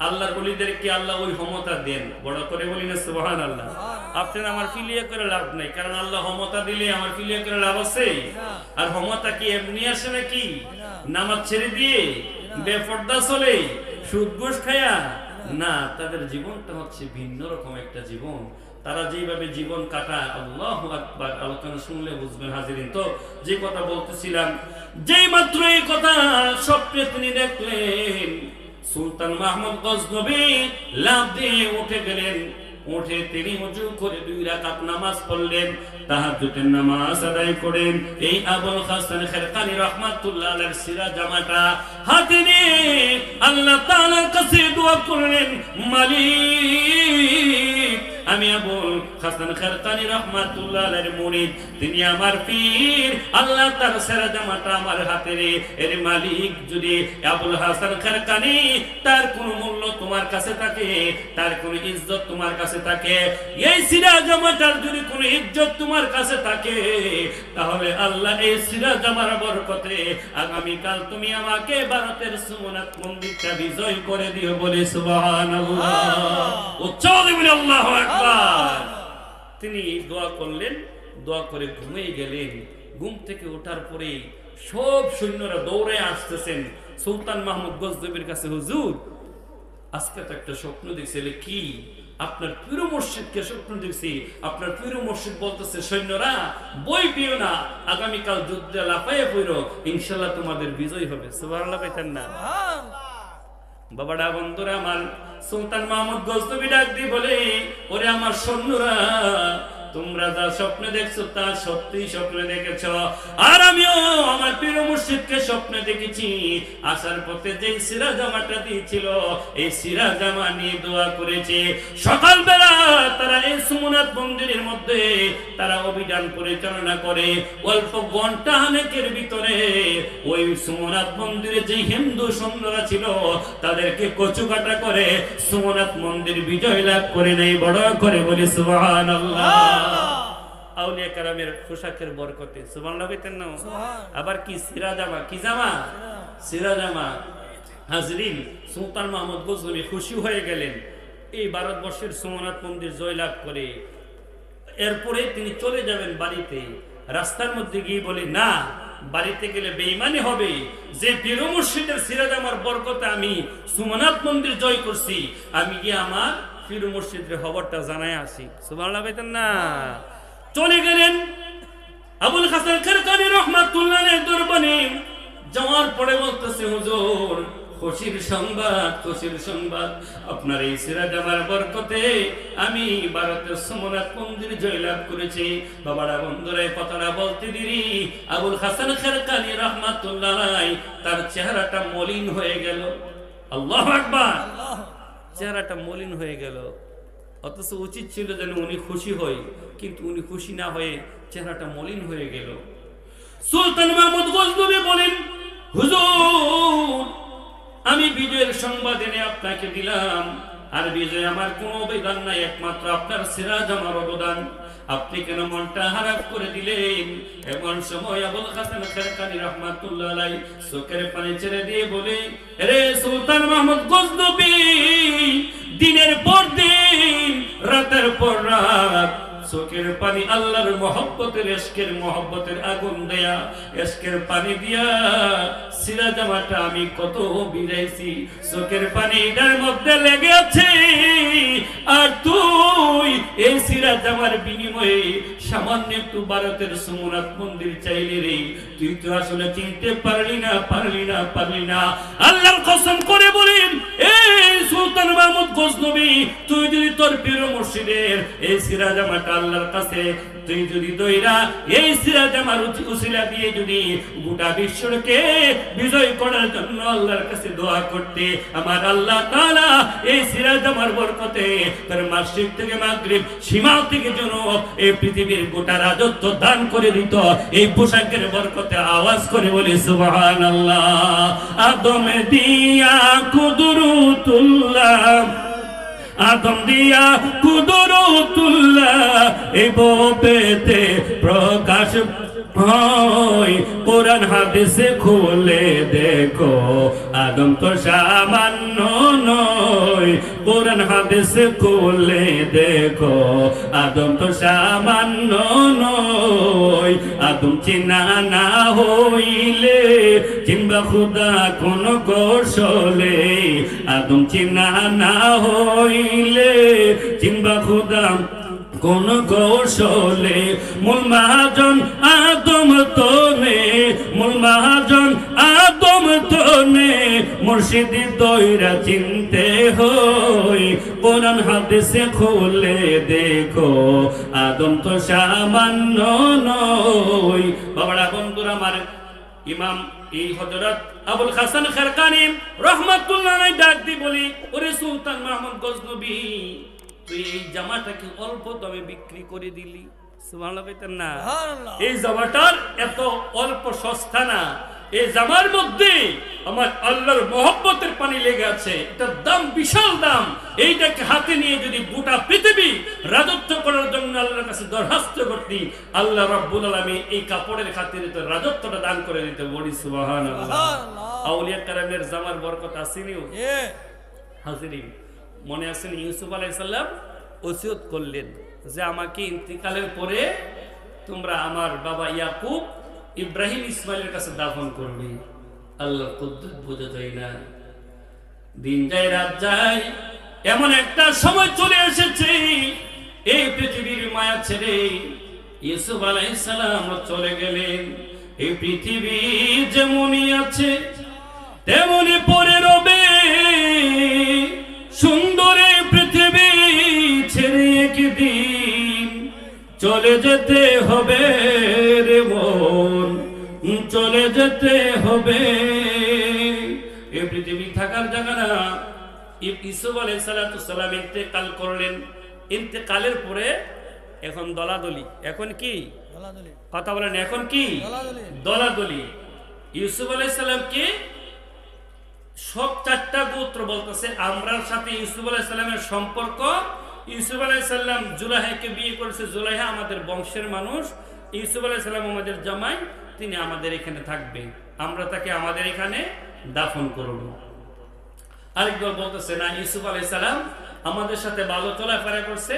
আল্লাহর ওলিদেরকে আল্লাহ ওই ক্ষমতা দেন। বড় করে বলি না সুবহানাল্লাহ। আপনার আমার ফিলিয়ে করে লাভ নাই, কারণ আল্লাহ ক্ষমতা দিলে আমার ফিলিয়ে করে লাভ আছে? আর ক্ষমতা কি এমনি আসে নাকি? নামাজ ছেড়ে দিয়ে বেপরদা চলে, সুদ ঘুষ খায়া না, তাদের জীবনটা হচ্ছে ভিন্ন রকম একটা জীবন। তারা যেভাবে জীবন কাটায়, আল্লাহু আকবার, আলোচনা শুনলে বুঝবেন হাজিরিন। তো যে কথা বলতেছিলাম, যেই মাত্র এই কথা স্বপ্নে তিনি দেখলেন, সুলতান মাহমুদ গজনবী লাফ দিয়ে উঠে গেলেন। উঠে তিনি ওযু করে 2 রাকাত নামাজ পড়লেন, তাহাজ্জুদের নামাজ আদায় করেন। এই আবুল হাসান খেরকানি রাহমাতুল্লাহ আলাইহির সিরা জামাটা হাতে নিয়ে আল্লাহ তাআলার কাছে দোয়া করলেন, মালিক আমি আবুল হাসান খেরকানি রাহমাতুল্লাহ আলাইহির মুরিদ, তিনি আমার পীর, আল্লাহ তার সিরা জামাটা আমার হাতে রে। এর মালিক যদি আবুল হাসান খেরকানি, তার কোনো মূল্য তোমার কাছে থাকে, তার কোনো ইজ্জত তোমার কাছে থাকে, এই সিরা জামাটার যদি কোনো ইজ্জত তোমার কাছে থাকে, তাহলে আল্লাহ এই সিরা জামার বরকতে আগামীকাল তুমি আমাকে ভারতের সোমনাথ মন্দিরটা বিজয় করে দিও। বলে সুবহানাল্লাহ। উচ্চারণ বলে আল্লাহু আকবার। তিনি দোয়া করলেন, দোয়া করে ঘুমিয়ে গেলেন। ঘুম থেকে ওঠার পরে সব সৈন্যরা দৌড়ে আসতেছেন সুলতান মাহমুদ গজনবীর কাছে, হুজুর আজকে তো একটা স্বপ্ন দেখছি। কি? আপনার পীর মুর্শিদকে স্বপ্ন দেখছি। আপনার পীর মুর্শিদ বলতেছে, সৈন্যরা বই পিও না, আগামীকাল যুদ্ধে লাফাইয়ে পড়ো, ইনশাআল্লাহ তোমাদের বিজয় হবে। সুবহানাল্লাহ পাইতেন না? বাবাডা বন্ধুরা আমার, সুলতান মাহমুদ গজনবী ডাক দিয়ে বলে, ওরে আমার সৈন্যরা, তোমরা যা স্বপ্নে দেখছো তা সত্যি স্বপ্নে দেখেছ, আর আমিও আমার পীর মুর্শিদকে স্বপ্নে দেখেছি। আসার পথে যেই সিরা জামাটা দিয়েছিল, এই সিরা জামা নিয়ে দোয়া করেছে। সকালবেলা তারা এই সোমনাথ মন্দিরের মধ্যে তারা অভিযান পরিচালনা করে। অল্প ঘন্টা অনেকের ভিতরে ওই সোমনাথ মন্দিরে যে হিন্দু সৈন্যরা ছিল, তাদেরকে কচুকাটা করে সোমনাথ মন্দির বিজয় লাভ করে নেই। বড় করে বলি সুবহানাল্লাহ। আউলিয়া কারামের পোশাকের বরকতে সুবহানাল্লাহ বলতেন না? আবার কি সিরা জামা, কি জামা? সিরা জামা। হাজরিন, সুলতান মাহমুদ গজনবী খুশি হয়ে গেলেন এই ভারতবর্ষের সোমনাথ মন্দির জয়লাভ করে। এরপরে তিনি চলে যাবেন বাড়িতে। রাস্তার মধ্যে গিয়ে বলে, না, বাড়িতে গেলে বেঈমানি হবে। যে পীর মুর্শিদের সিরা জামার বরকতে আমি সোমনাথ মন্দির জয় করছি, আমি গিয়ে আমার পীর মুর্শিদের খবরটা জানাই আসি। সুবহানাল্লাহ বলতেন না? চলে গেলেন আবুল হাসান খেরকানি রাহমাতুল্লাহ আলাইহির দরবারে। যাওয়ার পরে বলতেছে, হুজুর খুশির সংবাদ আপনার এই সিরাজ আমার বরকতে আমি ভারতের সোমনাথ মন্দির জয়লাভ করেছি। বাবারা বন্ধুরা এই কথাটা বলতে দেরি আবুল হাসান খেরকানি রহমাতুল্লাহ আলাইহি তার চেহারাটা মলিন হয়ে গেল। আল্লাহু আকবার, চেহারাটা মলিন হয়ে গেল। অথচ উচিত ছিল যেন উনি খুশি হয়, কিন্তু উনি খুশি না হয়ে চেহারাটা মলিন হয়ে গেল। সুলতান মাহমুদ গজনবী বলেন, হুজুর আমি বিজয়ের সংবাদ এনে আপনাকে দিলাম, আর বিজয় আমার কোনো অবদান নাই, একমাত্র আপনার সিরাজ আমার অবদান। আপনি কেন মনটা খারাপ করে দিলেন? এমন সময় আবুল হাসান খেরকানি রাহমাতুল্লাহ আলাইহি চোখের পানি ছেড়ে দিয়ে বলে, রে সুলতান মাহমুদ গজনবী, দিনের পর দিন রাতের পর রাত চোখের পানি আল্লাহর মহব্বতের ইশকের মহব্বতের আগুন দেয়া ইশকের পানি দিয়া সিরাজ জামাটা আমি কত বিরাইছি, চোখের পানি এটার মধ্যে লেগে আছে, আর তুই এই সিরাজ জামার বিনিময়ে সামান্য একটু ভারতের সোমনাথ মন্দির চাইলি রে, তুই তো আসলে চিনতে পারলি না। আল্লাহর কসম করে বলেন, এই সুলতান মাহমুদ গজনবী, তুই যদি তোর পীর মুর্শিদের এই সিরাজ জামাটা আল্লাহর কাছে তুই যদি দইরা এই সিরাজ জামার উসিলা দিয়ে যদি গোটা বিশ্বকে বিজয় করার জন্য আল্লাহর কাছে দোয়া করতে, আমার আল্লাহ তাআলা এই সিরাজ জামার বরকতে তার মাসরিক থেকে মাগরিব সীমা থেকে জনব এই পৃথিবীর গোটা রাজত্ব দান করে দিত। এই পোশাকের বরকতে আওয়াজ করে বলি সুবহানাল্লাহ। আদম দিয়া কুদরতুল্লাহ, আদম দিয়া কুদরতুল্লাহ, এই পেতে প্রকাশ হয়। কোরআন হাদিসে খুলে দেখো, আদম তো সামান্য নয়। কোরআন হাদিসে খুলে দেখো, আদম তো সামান্য নয়। আদম চিনা না হইলে চিনবা খুদা কোন কৌশলে, আদম চিনা না হইলে চিনবা খুদা কোন কৌশলে। মূল মহাজন আদম তোনে, মূল মহাজন আদম তোনে, মুর্শিদি দইরা চিনতে হই। কোরআন হাদিসে খুলে দেখো, আদম তো সামান্য নয়। বাবারা বন্ধুরা আমার, ইমাম এই হযরত আবুল হাসান খেরকানি রহমাতুল্লাহ আলাইহি ডাক দি বলি, ওরে সুলতান মাহমুদ গজনবী, তুই এই জামাটাকে অল্প দামে বিক্রি করে দিলি। সুবহানাল্লাহ কইতেন না? এই জামাটার এত অল্প সস্তা না, এই জামার মধ্যে আমার আল্লাহর মহব্বতের পানি লেগে আছে, এটার দাম বিশাল দাম। এইটাকে হাতে নিয়ে যদি গোটা পৃথিবী রাজত্ব করার জন্য আল্লাহর কাছে দরখাস্ত করতি, আল্লাহ রাব্বুল আলামিন এই কাপড়ের খাতিরে তো রাজত্বটা দান করে দিতে। বলি সুবহানাল্লাহ। আউলিয়া কেরামের জামার বরকত আসেনি? হাজিরিন, মনে আছেন ইউসুফ আলাইহিস সালাম ওসিয়ত করলেন যে আমাকে ইন্তিকালের পরে তোমরা আমার বাবা ইয়াকুব ইব্রাহিম ইসমাইলের কাছে দাফন করবে। আল্লাহর কুদরত বোঝা যায় না, দিন যায় রাত যায়, এমন একটা সময় চলে এসেছে এই পৃথিবীর মায়া ছেড়ে ইউসুফ আলাইহিস সালাম চলে গেলেন। এই পৃথিবী যেমনই আছে তেমনই পড়ে রবে, সুন্দরে পৃথিবী ছেড়ে একদিন চলে যেতে হবে রে মন, চলে যেতে হবে। এই পৃথিবী থাকার জায়গা না। ইউসুফ আলাইহিস সালাম ইন্তেকাল করলেন। ইন্তেকালের পরে এখন দলাদলি। এখন কি কথা বলেন? এখন কি দলাদলি? ইউসুফ আলাইহিস সালামকে সব চারটা গোত্র বলতেছে আমরার সাথে ইউসুফ আলাইহিস সালামের সম্পর্ক। ইউসুফ আলাইহিস সালাম জুলাইহাকে বিয়ে করেছে, জুলাইহা আমাদের বংশের মানুষ, ইউসুফ আলাইহিস সালাম আমাদের জামাই, তিনি আমাদের এখানে থাকবে, আমরা তাকে আমাদের এখানে দাফন করব। আরেকদল বলতেছে না, ইউসুফ আলাইহিস সালাম আমাদের সাথে ভালো চলাফেরা করছে,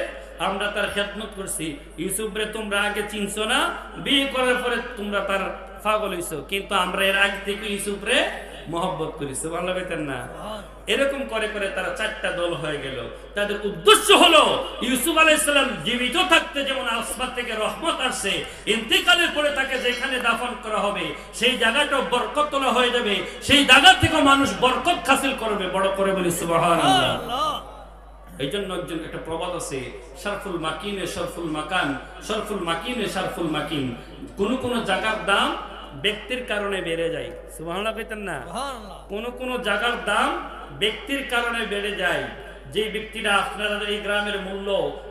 আমরা তার খেদমত করছি। ইউসুফরে তোমরা আগে চিনছো না, বিয়ে করার পরে তোমরা তার পাগল হইছো, কিন্তু আমরা এর আগে থেকে ইউসুফরে মহব্বত করি। সুবহানাল্লাহ বলতেন না? এরকম করে করে তারা 4টা দল হয়ে গেল। তাদের উদ্দেশ্য হলো ইউসুফ আলাইহিস সালাম জীবিত থাকতে যেমন আসমান থেকে রহমত আসছে, ইন্তেকালের পরে তাকে যেখানে দাফন করা হবে সেই জায়গাটা বরকতওয়ালা হয়ে যাবে, সেই জায়গা থেকে মানুষ বরকত হাসিল করবে। বড় করে বলি সুবহানাল্লাহ। এই জন্য একজন একটা প্রবাদ আছে, শারফুল মাকিনে শারফুল মাকান, শারফুল মাকিনে শারফুল মাকিন। কোন কোন জায়গার দাম ব্যক্তির কারণে বেড়ে যায়। সুবহানাল্লাহ কইতেন না? কোন কোন জায়গার দাম ব্যক্তির কারণে বেড়ে যায়। যে ব্যক্তিরা আপনারা এই গ্রামের মূল্য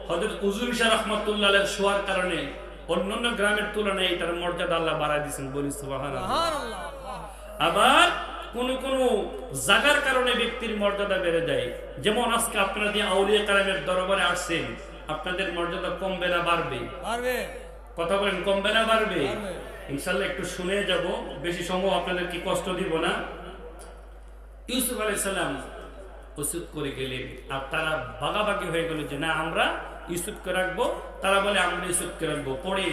হযরত হুজুর শাহ রাহমাতুল্লাহ আলাইহির শোয়ার কারণে অন্যান্য গ্রামের তুলনায় এটার মর্যাদা আল্লাহ বাড়ায় দিয়েছেন, বলি সুবহানাল্লাহ। আবার কোন কোন জায়গার কারণে ব্যক্তির মর্যাদা বেড়ে যায়। যেমন আজকে আপনারা যে আউলিয়া কারামের দরবারে আসছেন, আপনাদের মর্যাদা কমবে না বাড়বে? কথা বলেন, কমবে না বাড়বে? ইনশাআল্লাহ একটু শুনে যাব, বেশি সময় আপনাদের কি কষ্ট দিব না। ইউসুফ আলাইহিস সালাম ওসিয়ত করে গেলেন, আর তারা ভাগাভাগি হয়ে গেল যে না আমরা ইউসুফকে রাখবো। তারা বলে আমরা ইউসুফকে রাখবো। পরে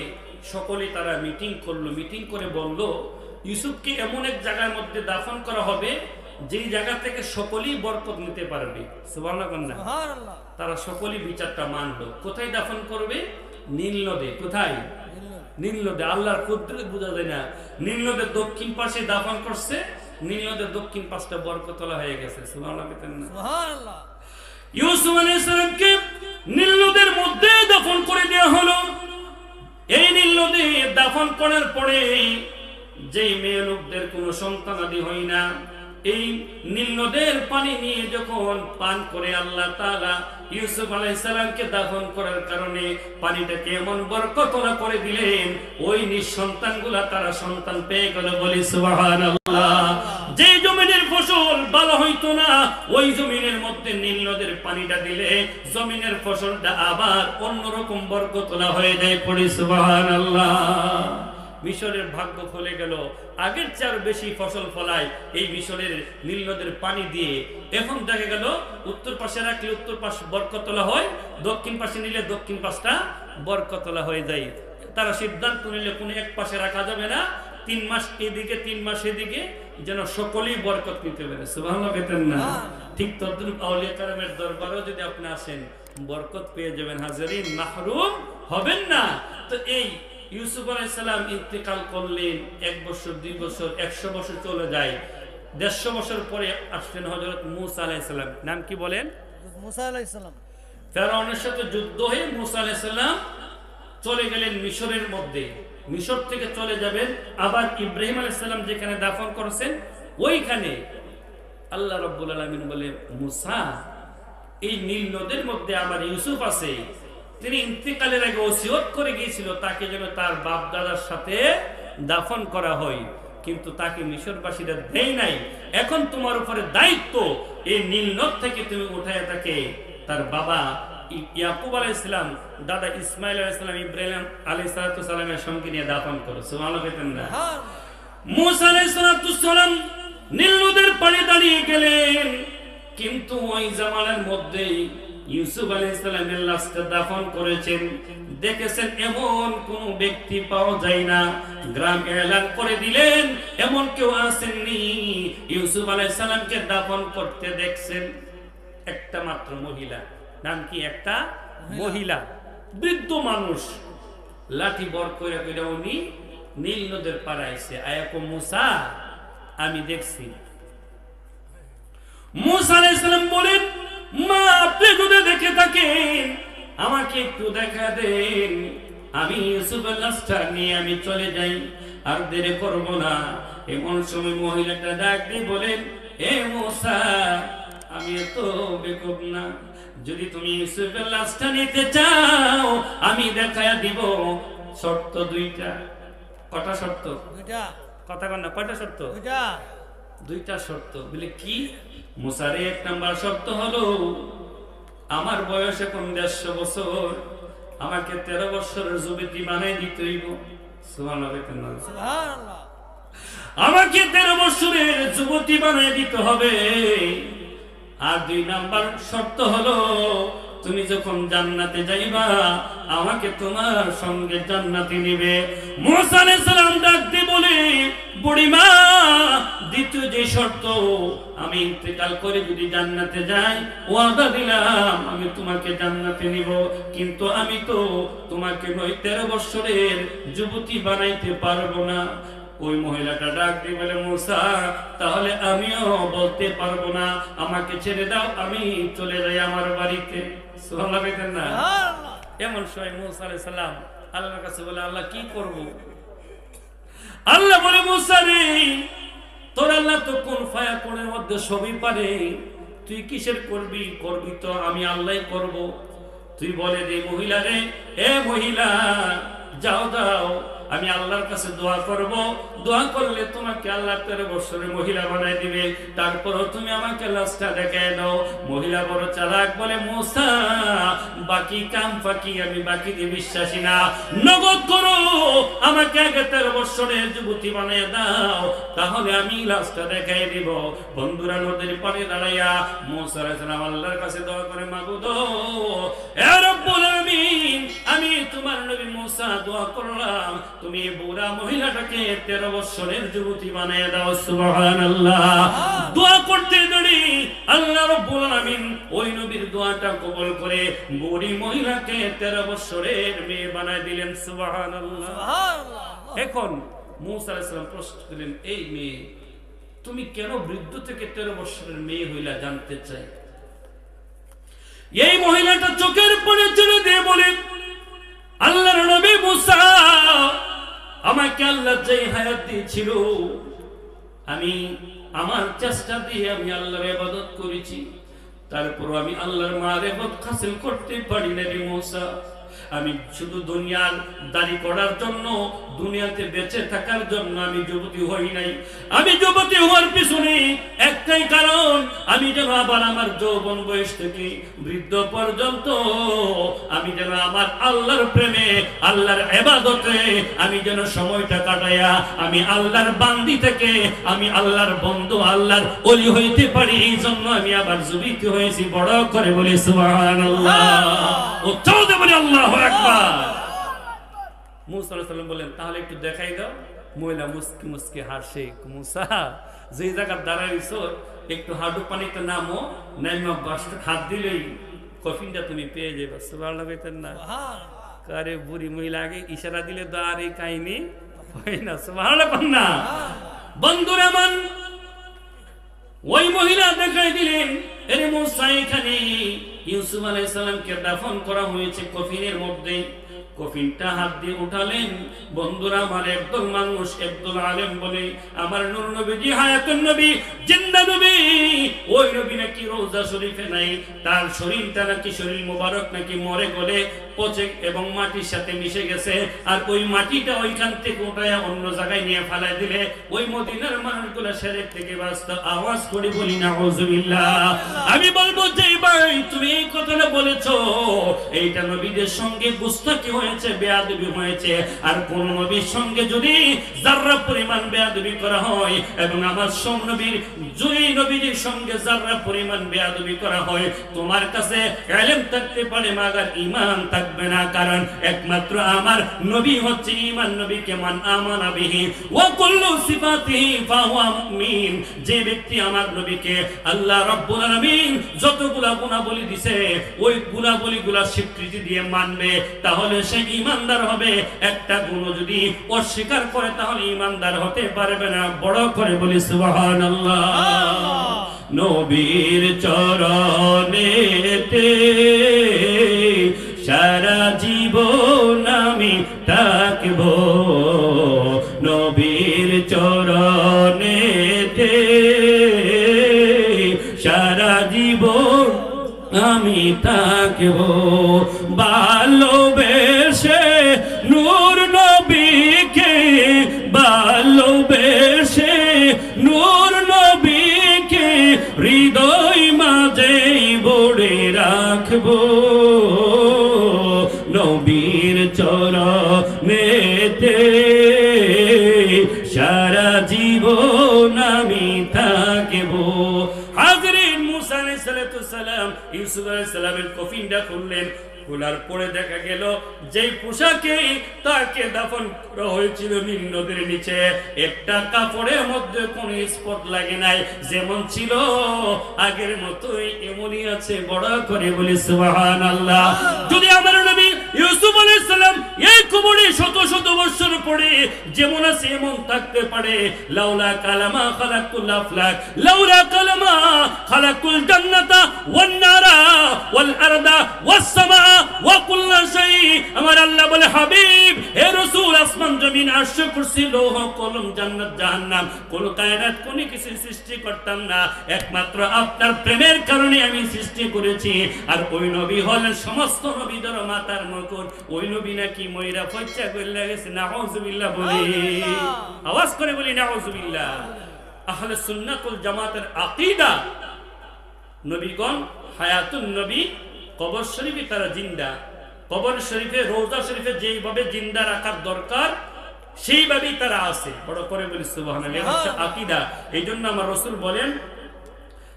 সকলে তারা মিটিং করলো, মিটিং করে বলল ইউসুফকে এমন এক জায়গার মধ্যে দাফন করা হবে যেই জায়গা থেকে সকলেই বরকত নিতে পারবে। সুবহানাল্লাহ। তারা সকলেই বিচারটা মানলো। কোথায় দাফন করবে? নীল নদে। কোথায়? নীল নদে। আল্লাহর কুদরত বোঝা যায় না। নীল নদের দক্ষিণ পাশে দাফন করছে, নীল নদের দক্ষিণ পাশটা বরকতওয়ালা হয়ে গেছে। সুবহানাল্লাহ। ইউসুফ আলাইহিস সালামকে নীল নদের মধ্যে দাফন করে দেওয়া হলো। এই নীল নদে দাফন করার পরে যেই মেয়ে লোকদের কোনো সন্তানাদি হয় না, এই নীল নদের পানি নিয়ে যখন পান করে আল্লাহ তাআলা ইউসুফ আলাইহিস সালামকে দাফন করার কারণে পানিটাকে এমন বরকতওয়ালা করে দিলেন, ওই নিঃসন্তানগুলা তারা সন্তান পেয়ে গেল। বলি সুবহানাল্লাহ। যে জমিনের ফসল ভালো হইতো না, ওই জমিনের মধ্যে নীল নদের পানিটা দিলে জমিনের ফসলটা আবার অন্যরকম বরকতওয়ালা হয়ে যায়। পড়ি সুবহানাল্লাহ। মিশরের ভাগ্য ফলে গেল, আগের চেয়ে বেশি ফসল ফলায় এই মিশরের নীল নদের পানি দিয়ে। এখন দেখা গেল উত্তর পাশে রাখলে উত্তর পাশ বরকতওয়ালা হয়, দক্ষিণ পাশে নিলে দক্ষিণ পাশটা বরকতওয়ালা হয়ে যায়। তারা সিদ্ধান্ত নিলে কোনো এক পাশে রাখা যাবে না, 3 মাস এদিকে 3 মাস এদিকে, যেন সকলেই বরকত নিতে পারে। সুবহানাল্লাহ বলেন না? ঠিক তদ্রূপ আউলিয়া কারামের দরবারেও যদি আপনি আসেন বরকত পেয়ে যাবেন, হাজারিন মাহরুম হবেন না। তো এই ইউসুফ আলাইহিস সালাম ইন্তেকাল করলেন, 1 বছর 2 বছর 100 বছর চলে যায়। 150 বছর পরে আসলেন হযরত মূসা আলাইহিস সালাম। নাম কি বলেন? মূসা আলাইহিস সালাম। ফেরাউনের সাথে যুদ্ধ হয়ে মূসা আলাইহিস সালাম চলে গেলেন মিশরের মধ্যে। মিশর থেকে চলে যাবেন আবার ইব্রাহিম আলাইহিস সালাম যেখানে দাফন করেছেন ওইখানে। আল্লাহ রাব্বুল আলামিন বলে, মূসা এই নীল নদের মধ্যে আমার ইউসুফ আছে, তিনি ইন্তেকালের আগে ওসিয়ত করে গিয়েছিল তাকে যেন তার বাপ দাদার সাথে দাফন করা হয়, কিন্তু তাকে মিশরবাসীরা দেয় নাই। এখন তোমার উপরে দায়িত্ব, এই নীল নদ থেকে তুমি উঠায় তাকে তার বাবা ইয়াকুব আলাইহিস সালাম, দাদা ইসমাইল আলাইহিস সালাম, ইব্রাহিম আলাইহিস সালামের সঙ্গে নিয়ে দাফন করো। সুবহানাল্লাহ। মূসা আলাইহিস সালাম নীল নদের পাড়ে দাঁড়িয়ে গেলেন, কিন্তু ওই জামানার মধ্যেই ইউসুফ আলাইহিস সালামের লাশটা দাফন করেছেন। দেখেছেন এমন কোন ব্যক্তি পাওয়া যায় না। গ্রাম এলান করে দিলেন এমন কেউ আসেননি। ইউসুফ আলাইহিস সালামকে দাফন করতে দেখছেন একটা মাত্র মহিলা। নাম কি? একটা মহিলা, বৃদ্ধ মানুষ, লাঠি বর করে করে উনি নীল নদের পাড়াইছে। আয়াকো মূসা, আমি দেখছি। মূসা আলাইহিস সালাম বলেন, মা আপনি যদি দেখে থাকেন আমাকে একটু দেখা দেন, আমি ইউসুফের লাশটা নিয়ে আমি চলে যাই, আর দেরি করব না। এমন সময় মহিলাটা ডাক দিয়ে বলেন, হে মূসা, আমি এত বেকুব না, যদি তুমি ইউসুফের লাশটা নিতে চাও আমি দেখায়া দিব। শর্ত 2টা। কটা শর্ত? 2টা। কথা কন না, কয়টা শর্ত? 2টা। 2টা শর্ত। বলে কি? মূসার 1 নাম্বার শর্ত হলো আমার বয়স এখন 150 বছর, আমাকে 13 বছরের যুবতী বানাই দিতে হইব। সুবহানাল্লাহ। আমাকে 13 বছরের যুবতী বানাই দিতে হবে। আর 2 নাম্বার শর্ত হলো তুমি যখন জান্নাতে যাইবা আমাকে তোমার সঙ্গে জান্নাতে নিবে। মূসা আলাইহিস সালাম ডাক দিয়ে বলে, বুড়িমা দ্বিতীয় যে শর্ত, আমি ইন্তেকাল করে যদি জান্নাতে যাই, ওয়াদা দিলাম আমি তোমাকে জান্নাতে নিব, কিন্তু আমি তো তোমাকে 13 বছরের যুবতী বানাইতে পারবো না। ওই মহিলাটা ডাক দিয়ে বলে, মুসা তাহলে আমিও বলতে পারবো না, আমাকে ছেড়ে দাও, আমি চলে যাই আমার বাড়িতে। সুবহানাল্লাহ বলেন না? এমন সময় মুসা আলাইহিস সালাম আল্লাহর কাছে বলে, আল্লাহ কি করব? আল্লাহ বলে, মুসা রে, তোর আল্লাহ তো কোন ফায়াকুনের মধ্যে সবই পারে, তুই কিসের করবি? করবি তো আমি আল্লাহই করব। তুই বলে দে মহিলা রে, এ মহিলা যাও যাও, আমি আল্লাহর কাছে দোয়া করব, দোয়া করলে তোমাকে আল্লাহ 13 বছরের মহিলা বানায় দিবে, তারপরও তুমি আমাকে লাশটা দেখায় দাও। মহিলা বড় চালাক, বলে মুসা বাকি কাম ফাঁকি, আমি বাকি দিয়ে বিশ্বাসী না, নগদ করো, আমাকে আগে 13 বছরের যুবতী বানিয়ে দাও, তাহলে আমি লাশটা দেখাই দিব। বন্ধুরা নদীর পাড়ে দাঁড়াইয়া মুসা আলাইহিস সালাম আল্লাহর কাছে দোয়া করে, মাবুদ হে রব্বুল আলামিন, আমি তোমার নবী মুসা দোয়া করলাম, তুমি বুড়া মহিলাটাকে 13 বছরের যুবতী বানিয়ে দাও। সুবহানাল্লাহ। দোয়া করতে দেরি আল্লাহ রাব্বুল আলামিন ওই নবীর দোয়াটা কবুল করে বুড়ি মহিলাকে 13 বছরের মেয়ে বানায় দিলেন। সুবহানাল্লাহ। এখন মুসা আলাইহিস সালাম প্রশ্ন করলেন, এই মেয়ে তুমি কেন বৃদ্ধ থেকে 13 বছরের মেয়ে হইলা, জানতে চাই। এই মহিলাটা চোখের পানি ছেড়ে দিয়ে বলে, আল্লাহর নবী মুসা, আমাকে আল্লাহ যে হায়াত দিয়েছিল, আমি আমার চেষ্টা দিয়ে আমি আল্লাহর ইবাদত করেছি, তারপর আমি আল্লাহর মারিফত হাসিল করতে পারি না রে মুসা। আমি শুধু দুনিয়ার দাড়ি করার জন্য, দুনিয়াতে বেঁচে থাকার জন্য আমি যুবতী হই নাই। আমি যুবতী হওয়ার পিছনে একটাই কারণ, আমি যেন আবার আমার যৌবন বয়স থেকে বৃদ্ধ পর্যন্ত আমি যেন আমার আল্লাহর প্রেমে, আল্লাহর ইবাদতে আমি যেন সময়টা কাটাইয়া আমি আল্লাহর বান্দি থেকে আমি আল্লাহর বন্ধু, আল্লাহর ওলি হইতে পারি, এই জন্য আমি আবার যুবতী হয়েছি। বড় করে বলি সুবহানাল্লাহ। উচ্চারণ দিয়ে বলি আল্লাহু আকবার। মুসা আলাইহিস সালাম বলেন, তাহলে একটু দেখাই দাও। মহিলা মুস্কি মুস্কি হাসে, মুসা যে জায়গা দাঁড়াইছ একটু হাঁটু পানিতে নামো, নাইমা বাসটা হাত দিলেই কফিনটা তুমি পেয়ে যাবে। সুবহানাল্লাহ বলতেন না? আরে বুড়ি মহিলা আগে ইশারা দিলে তো আর এই কাহিনী হয় না। সুবহানাল্লাহ না? বন্ধুরা মান, ওই মহিলা দেখাই দিলেন, এরে মুসা এখানে ইউসুফ আলাইহিস সালামকে দাফন করা হয়েছে কফিনের মধ্যে। কফিনটা হাত দিয়ে উঠালেন। বন্ধুরা আমার, একদল মানুষ, একদল আলেম বলে আমার নূর নবীজি হায়াতুন নবী, জিন্দা নবী, ওই নবী নাকি রওজা শরীফে নাই, তার শরীরটা নাকি শরীর মোবারক নাকি মরে গলে পচে এবং মাটির সাথে মিশে গেছে, আর ওই মাটিটা ওইখান থেকে উঠায় অন্য জায়গায় নিয়ে ফেলাই দিলে ওই মদিনার মানুষগুলো শরীর থেকে বাস্ত আওয়াজ করে বলি নাউযুবিল্লাহ। আমি বলবো যে ভাই তুমি এই কথাটা বলেছো, এইটা নবীদের সঙ্গে গুস্তাখি হয়েছে, বেয়াদবি হয়েছে। আর কোন নবীর সঙ্গে যদি যাররা পরিমাণ বেয়াদবি করা হয় এবং আমার সব নবীর জুই নবীর সঙ্গে যাররা পরিমাণ বেয়াদবি করা হয়, তোমার কাছে ইলম থাকতে পারে মাগার ঈমান থাকবে না। কারণ একমাত্র আমার নবী হচ্ছে ঈমান নবী, কেমন আমানা বিহি ওয়া কুল্লু সিফাতিহি ফাহুয়া মুমিন। যে ব্যক্তি আমার নবীকে আল্লাহ রাব্বুল আলামিন যতগুলা গুণাবলী দিয়েছে ওই গুণাবলীগুলা স্বীকৃতি দিয়ে মানবে, তাহলে সে ঈমানদার হবে। একটা গুণ যদি অস্বীকার করে তাহলে ঈমানদার হতে পারবে না। বড় করে বলি সুবহানাল্লাহ। নবীর চরণেতে সারা জীবন আমি থাকব, নবীর চরণেতে সারা জীবন আমি থাকব। ভালোবেসে নূর নবীকে, ভালোবেসে নূর নবীকে হৃদয় মাঝে বড়ে রাখবো, নবীর চরণেতে সারা জীবন আমি থাকবো। হাজরিন, মুসা আলাইহিস সালাম ইউসুফ আলাইহিস সালামের কফিনটা খুললেন, খোলার পরে দেখা গেল যেই পোশাকে তাকে দাফন করা হয়েছিল নীল নদীর নিচে, একটা কাপড়ের মধ্যে কোনো স্পট লাগে নাই, যেমন ছিল আগের মতোই এমনই আছে। বড় করে বলি সুবহানাল্লাহ। যদি আমার নবী ইউসুফ আলাইহিস সালাম এই কবরে শত শত বছর পরে যেমন আছে এমন থাকতে পারে, লাউলা কালামা খালাকুল আফলাক, লাউলা কালামা খালাকুল জান্নাতা ওয়ান নারা ওয়াল আরদা ওয়াস সামা ওয়া কুল্লা শাই। আমার আল্লাহ বলে, হাবিব হে রাসূল, আসমান জমিন আরশ কুরসি লৌহ কলম জান্নাত জাহান্নাম কোন কায়নাত কোন কিছু সৃষ্টি করতাম না, একমাত্র আপনার প্রেমের কারণে আমি সৃষ্টি করেছি। আর ওই নবী হলেন সমস্ত নবীদের মাতার মুকুট। ওই নবী নাকি ময়রা ফচ্চা কইলা গেছে, নাউযুবিল্লাহ বলি, আওয়াজ করে বলি নাউযুবিল্লাহ। আহলে সুন্নাত ওয়াল জামাতের আকীদা, নবীগণ হায়াতুন নবী, কবর শরীফে তারা জিন্দা। কবর শরীফে রওজা শরীফে যেইভাবে জিন্দা রাখার দরকার সেইভাবেই তারা আছে। বড় করে বলি সুবহানাল্লাহ। এটা হচ্ছে আকীদা। এই জন্য আমার রাসূল বলেন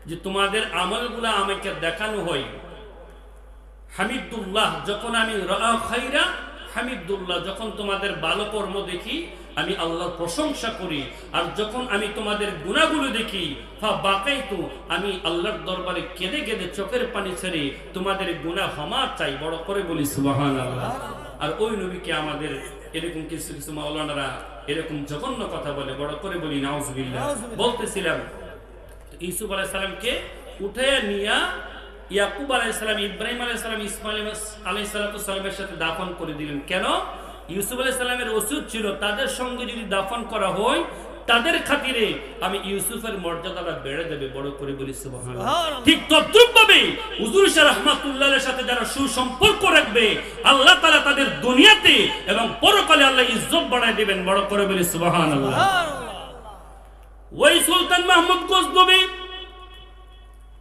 যে তোমাদের আমলগুলা আমাকে দেখানো হয়, হামিদুল্লাহ যখন আমি রাআ খাইরা হামিদুল্লাহ, যখন তোমাদের ভালো কর্ম দেখি আমি আল্লাহর প্রশংসা করি, আর যখন আমি তোমাদের গুনাহগুলো দেখি ফা বাকাইতু, আমি আল্লাহর দরবারে কেঁদে কেঁদে চোখের পানি ছেড়ে তোমাদের গুনাহ ক্ষমা চাই। বড় করে বলি সুবহানাল্লাহ। আর ওই নবীকে আমাদের এরকম কিছু কিছু মাওলানারা এরকম জঘন্য কথা বলে, বড় করে বলি নাউযুবিল্লাহ। বলতেছিলাম ইউসুফ আলাইহিস সালামকে উঠায় নিয়া ইয়াকুব আলাইহিস সালাম, ইব্রাহিম আলাইহিস সালাম, ইসমাঈল আলাইহিস সালামের সাথে দাফন করে দিলেন। কেন? ইউসুফ আলাইহিস সালামের ওসিয়ত ছিল তাদের সঙ্গে যদি দাফন করা হয় তাদের খাতিরে আমি ইউসুফের মর্যাদাটা বেড়ে দেবে। বড় করে বলি সুবহানাল্লাহ। ঠিক তদ্রূপভাবে হুজুর শাহ রাহমাতুল্লাহর সাথে যারা সুসম্পর্ক রাখবে আল্লাহ তাআলা তাদের দুনিয়াতে এবং পরকালে আল্লাহ ইজ্জত বাড়ায় দিবেন। বড় করে বলি সুবহানাল্লাহ। ওই সুলতান মাহমুদ গজনবী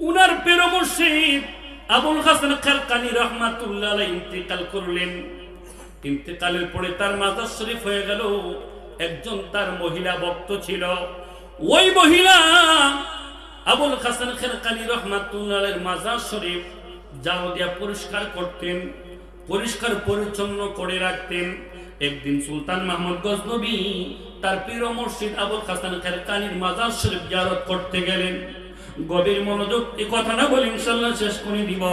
উনার প্রিয় মুর্শিদ আবুল হাসান খারকানী রাহমাতুল্লাহ আলাইহি ইন্তেকাল করলেন। ইন্তেকালের পরে তার মাজার শরীফ হয়ে গেল। একজন তার মহিলা ভক্ত ছিল, ওই মহিলা আবুল হাসান খারকানী রাহমাতুল্লাহ আলাইহির মাজার শরীফ জাও দিয়া পরিষ্কার করতেন, পরিষ্কার পরিচ্ছন্ন করে রাখতেন। একদিন সুলতান মাহমুদ গজনবী তার প্রিয় মুর্শিদ আবুল হাসান খারকানীর মাজার শরীফ জিয়ারত করতে গেলেন। গভীর মনোযোগ, এই কথাটা বলি ইনশাআল্লাহ শেষ করে দিব।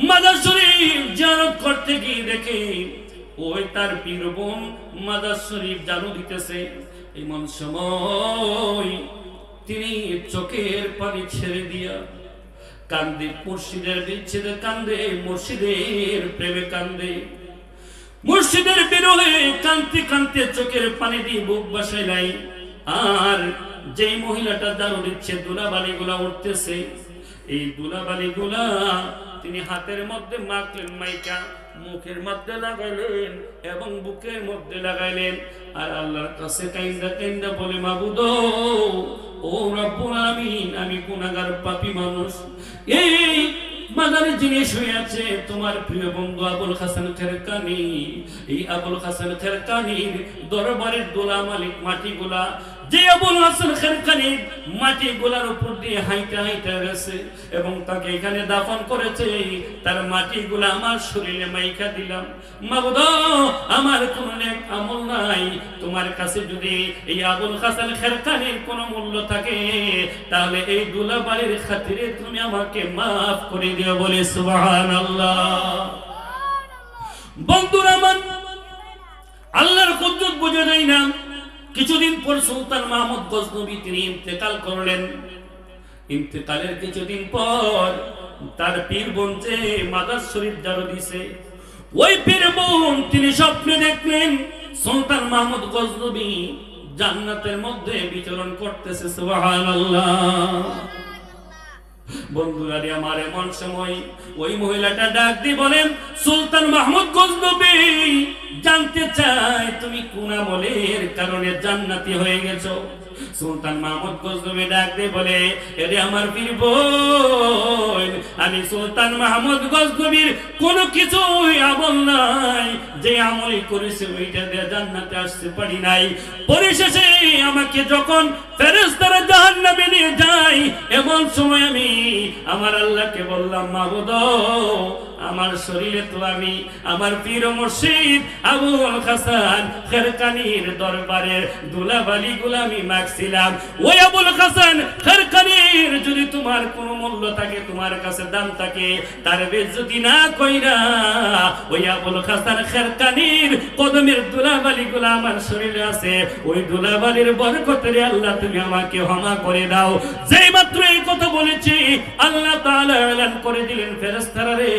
মাজার শরীফ জিয়ারত করতে গিয়ে দেখে ওই তার পীর বোন মাজার শরীফ জানু দিতেছে। এমন সময় তিনি চোখের পানি ছেড়ে দিয়া কান্দে, মুর্শিদের বিচ্ছেদে কান্দে, মুর্শিদের প্রেমে কান্দে, মুর্শিদের বিরহে কাঁদতে কাঁদতে চোখের পানি দিয়ে বুক বাসায় নাই। আর যেই মহিলাটা জানু দিচ্ছে দুলাবালি গুলা উঠতেছে, এই দুলাবালি গুলা তিনি হাতের মধ্যে মাখলেন, মাইকা মুখের মধ্যে লাগাইলেন এবং বুকের মধ্যে লাগাইলেন। আর আল্লাহর কাছে কাইন্দা কাইন্দা বলে, মাবুদ ও রব্বুল আমিন, আমি গুনাহগার পাপী মানুষ। এই মাজারে যিনি শুয়ে আছে তোমার প্রিয় বন্ধু আবুল হাসান খারকানী, এই আবুল হাসান খারকানীর দরবারের দোলা মালিক মাটিগুলা, যে আবুল হাসান খারকানী মাটিগুলার উপর দিয়ে হাইটা হাইটা গেছে এবং তাকে এখানে দাফন করেছে, তার মাটিগুলা আমার শরীরে মাইকা দিলাম। মাবুদ আমার কোনো নেক আমল নাই, তোমার কাছে যদি এই আবুল হাসান খারকানীর কোনো মূল্য থাকে তাহলে এই দুলাবাড়ির খাতিরে তুমি আমাকে মাফ করে দিও। বলে সুবহানাল্লাহ। বন্ধুরা আমার, আল্লাহর কুদরত বুঝে নাই না। কিছুদিন পর সুলতান মাহমুদ গজনবী তিনি ইন্তেকাল করলেন। ইন্তেকালের কিছুদিন পর তার পীর বোন যে মাজার শরীফ জারু দিছে, ওই পীর বোন তিনি স্বপ্নে দেখলেন সুলতান মাহমুদ গজনবী জান্নাতের মধ্যে বিচরণ করতেছে। সুবহানাল্লাহ। বন্ধুরা আমার, এমন সময় ওই মহিলাটা ডাক দিয়ে বলেন, সুলতান মাহমুদ গজনবী জানতে চায় তুমি কোন আমলের কারণে জান্নাতি হয়ে গেছো। সুলতান মাহমুদ গজনবী ডাক দিয়ে বলে, এরে আমার পীর বোন, আমি সুলতান মাহমুদ গজনবীর কোনো কিছুই আমল নাই, যে আমলই করেছে ওইটা দিয়ে জান্নাতে আসতে পারি নাই। পরিশেষে আমাকে যখন ফেরেশতারা জাহান্নামে নিয়ে যায়, এমন সময় আমি আমার আল্লাহকে বললাম, মাবুদ আমার শরীরে তো আমি আমার পীর মুর্শিদ আবুল হাসান খারকানির দরবারের ধুলাবালি গুলামি মাখছিলাম। ওই আবুল হাসান খারকানির যদি তোমার কোনো মূল্য থাকে, তোমার কাছে দাম থাকে, তার বেইজ্জতি না কইরা ওই আবুল হাসান খারকানির কদমের ধুলাবালি গুলা আমার শরীরে আছে, ওই ধুলাবালির বরকতে আল্লাহ তুমি আমাকে ক্ষমা করে দাও। যেই মাত্র এই কথা বলেছি, আল্লাহ তাআলা এলান করে দিলেন, ফেরেশতারা রে,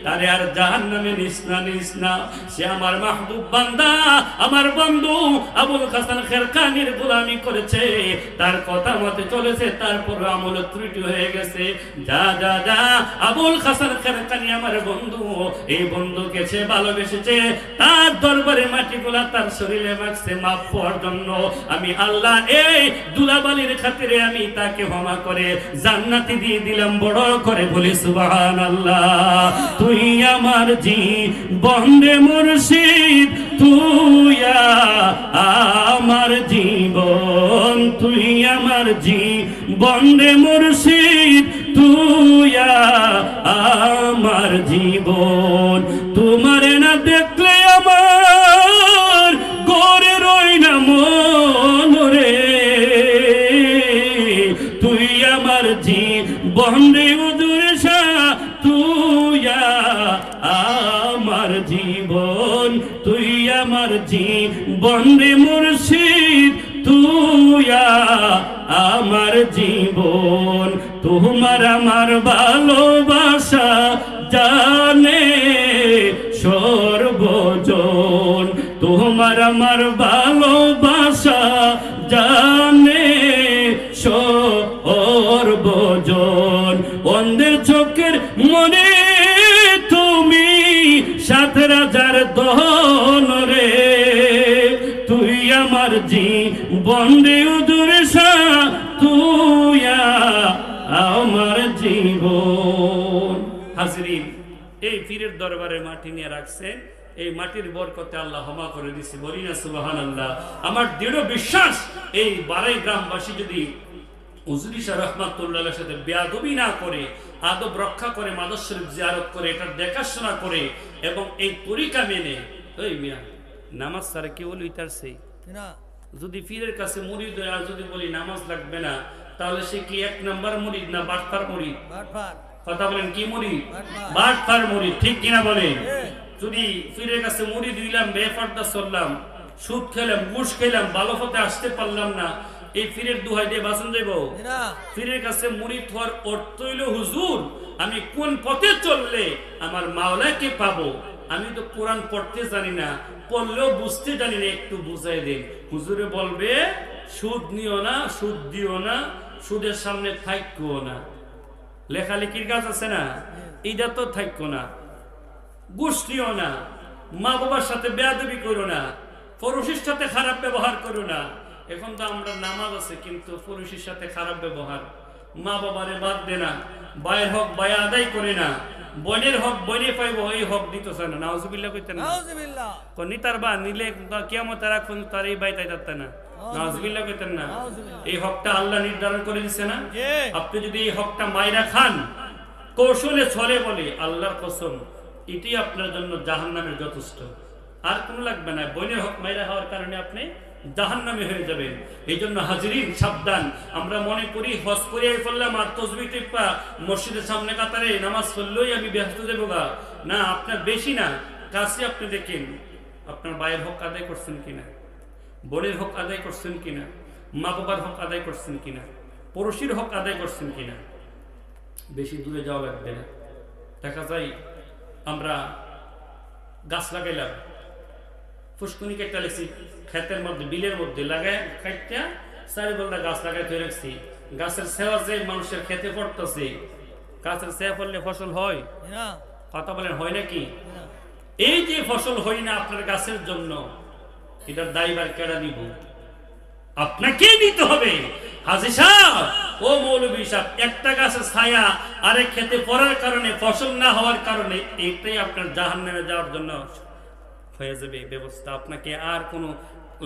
তারে আর জাহান্নামে নিস না, সে আমার মাহবুব বান্দা, আমার বন্ধু আবুল হাসান খারকানির গোলামি করেছে, তার কথা মতে চলেছে, তারপর আমল ত্রুটি হয়ে গেছে। যা যা যা, আবুল হাসান খারকানি আমার বন্ধু, এই বন্ধুকে সে ভালোবেসেছে, তার দরবারে মাটিগুলা তার শরীরে মাখছে মাপ পাওয়ার জন্য। আমি আল্লাহ এই দুলাবালির খাতিরে আমি তাকে ক্ষমা করে জান্নাতে দিয়ে দিলাম। বড় করে বলি সুবহানাল্লাহ। তুই আমার জীবন রে মুর্শিদ, তুই আমার জীবন, তুই আমার জীবন রে মুর্শিদ, তুই আমার জীবন। তোমারে না দেখলে আমার গড়ে রই না মন রে, তুই আমার জীবন রে হুজুর শাহ, তুই আমার জীবন, তুই আমার জীবন রে মুর্শিদ, তুই আমার জীবন। তোমার আমার ভালোবাসা জানে সর্বজন, তোমার আমার ভালোবাসা জানে সর্বজন। অন্ধের চোখের মনে তুমি ৭,০০০ দহন রে, তুই আমার জীবন রে হুজুর শাহ, তুই আমার জীবন। হাজরিন, এই পীরের দরবারে মাটি নিয়ে রাখছেন, এই মাটির বরকতে আল্লাহ ক্ষমা করে দিছে। বলি না সুবহানাল্লাহ। আমার দৃঢ় বিশ্বাস, এই বারাই গ্রামবাসী যদি হুজুর শাহ রহমাতুল্লাহর সাথে বেয়াদবি না করে, আদব রক্ষা করে, মাদর শরীফ জিয়ারত করে, এটার দেখাশোনা করে এবং এই তরিকা মেনে, ওই মিয়া নামাজ ছাড়া কেউ লইতারছে না। যদি পীরের কাছে মুরিদ হয় আর যদি বলি নামাজ লাগবে না, তাহলে সে কি ১ নাম্বার মুরিদ না বাটপার মুরিদ? কথা বলেন, কি মুরিদ? বাটপার মুরিদ, ঠিক কিনা বলেন? যদি পীরের কাছে মুরিদ হইলাম, বেফারদা চললাম, সুদ খেলাম, ঘুষ খেলাম, ভালো পথে আসতে পারলাম না, এই পীরের দুহাই দিয়ে বাঁচন যাইব? পীরের কাছে মুরিদ হওয়ার অর্থ হইল, হুজুর আমি কোন পথে চললে আমার মাওলাকে পাবো? আমি তো কোরআন পড়তে জানি না, পড়লেও বুঝতে জানি না, একটু বুঝাই দেন। হুজুরে বলবে, সুদ নিও না, সুদ দিও না, সুদের সামনে থাকো না, লেখালেখির কাজ আছে না, এইটা তো থাকো না, ঘুষ নিও না, মা বাবার সাথে বেয়াদবি করো না, পুরুষের সাথে খারাপ ব্যবহার করো না। এখন তো আমরা নামাজ আছে, কিন্তু পুরুষের সাথে খারাপ ব্যবহার, মা বাবারে বাদ দে না, ভাইয়ের হক ভাই আদায় করে না, বোনের হক বনে পাইব, এই হক দিতে চায় না। নাউজুবিল্লাহ কইতেন না, নাউজুবিল্লাহ কোনি তার বা নিলে কিয়ামত রাখুন তার এই বাইতাই যাচ্ছে না, নাউজুবিল্লাহ কইতেন না। এই হকটা আল্লাহ নির্ধারণ করে দিছে না। আপনি যদি এই হকটা মাইরা খান, কৌশলে ছলে বলে, আল্লাহর কসম এটি আপনার জন্য জাহান্নামের যথেষ্ট, আর কোনো লাগবে না। বোনের হক মাইরা হওয়ার কারণে আপনি জাহান্নামে হয়ে যাবেন। এই জন্য হাজিরিন সাবধান। আমরা মনে করি হজ করে ফেললাম আর তসবিহ টিপা মসজিদের সামনে কাতারে নামাজ পড়লেই আমি ব্যস্ত যাবো গা, না, আপনার বেশি না, কাছে আপনি দেখেন আপনার ভাইয়ের হক আদায় করছেন কিনা, বোনের হক আদায় করছেন কিনা, মা বাবার হক আদায় করছেন কিনা, পড়োশির হক আদায় করছেন কিনা। বেশি দূরে যাওয়া লাগবে না। দেখা যায় আমরা গাছ লাগাইলাম, ফুসকুনি কেটে লেছি ক্ষেতের মধ্যে, বিলের মধ্যে লাগাই কাটটা চারিবেলা গাছ লাগাই ধরে রাখছি, গাছের সেবা যে মানুষের খেতে পড়তেছে, গাছের সেবা পড়লে ফসল হয়? কথা বলেন, হয় নাকি? এই যে ফসল হয় না আপনার গাছের জন্য, এটার দায়ভার কেডা নিব? আপনাকেই নিতে হবে। হাজী সাহেব, ও মৌলভী সাহেব, একটা গাছের ছায়া আরেক খেতে পড়ার কারণে, ফসল না হওয়ার কারণে, এইটাই আপনার জাহান্নামে যাওয়ার জন্য হয়ে যাবে ব্যবস্থা। আপনাকে আর কোনো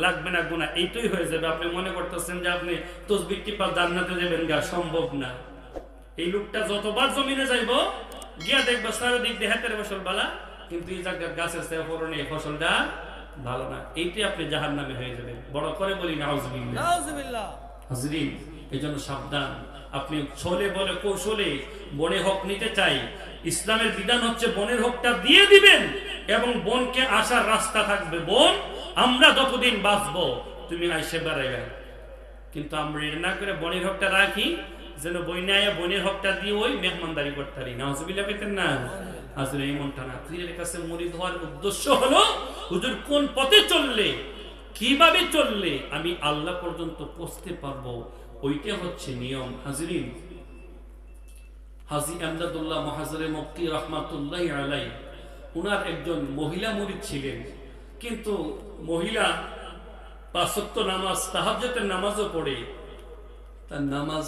লাগবে না গুনাহ, এইটাই হয়ে যাবে। আপনি মনে করতেছেন যে আপনি তসবিহ টিপা জান্নাতে যাবেন, গা সম্ভব না। এই লোকটা যতবার জমিনে যাইব গিয়া দেখবো চারিদিক দিয়ে হাতের ফসল বালা, কিন্তু এই জায়গার গাছের ছায়া পড়নে এই ফসলটা ভালো না, এইটাই আপনি জাহান্নামে হয়ে যাবেন। বড় করে বলি নাউজুবিল্লাহ। হাজরিন, এই জন্য সাবধান। আপনি ছলে বলে কৌশলে বনে হক নিতে চাই, ইসলামের বিধান হচ্ছে বনের হকটা দিয়ে দিবেন এবং বনকে আসার রাস্তা থাকবে। বোন, আমরা যতদিন বাঁচবো তুমি আইসে বেড়াইবে, কিন্তু আমরা এটা না করে বনের হকটা রাখি, যেন বই না বনের হকটা দিয়ে ওই মেহমানদারি করতে পারি। নাউজুবিল্লাহ পেতেন না? আসলে এই মনটা না। পীরের কাছে মুরিদ হওয়ার উদ্দেশ্য হলো হুজুর কোন পথে চললে, কিভাবে চললে আমি আল্লাহ পর্যন্ত পৌঁছতে পারবো, ওইটা হচ্ছে নিয়ম। হাজরিন, হাজী আমদাদুল্লাহ মুহাজ্জিরে মক্কি রাহমাতুল্লাহি আলাইহি, উনার একজন মহিলা মুরিদ ছিলেন, কিন্তু মহিলা ৫ ওয়াক্ত নামাজ, তাহাজ্জুদের নামাজও পড়ে, তার নামাজ,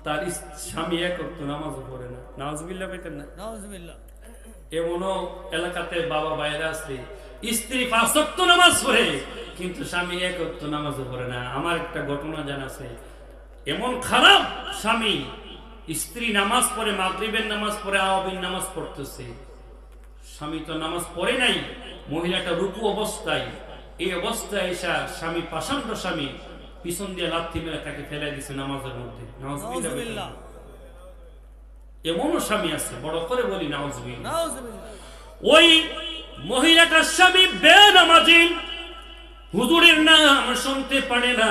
তার স্বামী ১ ওয়াক্ত নামাজও পড়ে না। নাউজুবিল্লাহ পেতেন না? নাউজুবিল্লাহ। এমনও এলাকাতে বাবা বাইরে আছে, স্ত্রী ৫ ওয়াক্ত নামাজ পড়ে কিন্তু স্বামী ১ ওয়াক্ত নামাজও পড়ে না। আমার একটা ঘটনা জানা আছে, এমন খারাপ স্বামী, স্ত্রী নামাজ পড়ে, মাগরিবের নামাজ পড়ে, আওয়াবিন নামাজ পড়তেছে, স্বামী তো নামাজ পড়ে নাই, মহিলাটা রুকু অবস্থায়, এই অবস্থায় এসে স্বামী, পাষণ্ড স্বামী, পিছন দিয়ে লাথি মেরে তাকে ফেলে দিছে নামাজের মধ্যে। নাউজুবিল্লাহ। এমনও স্বামী আছে, বড় করে বলি নাউজুবিল্লাহ। ওই মহিলাটার স্বামী বেনামাজি, হুজুরের নাম শুনতে পারে না।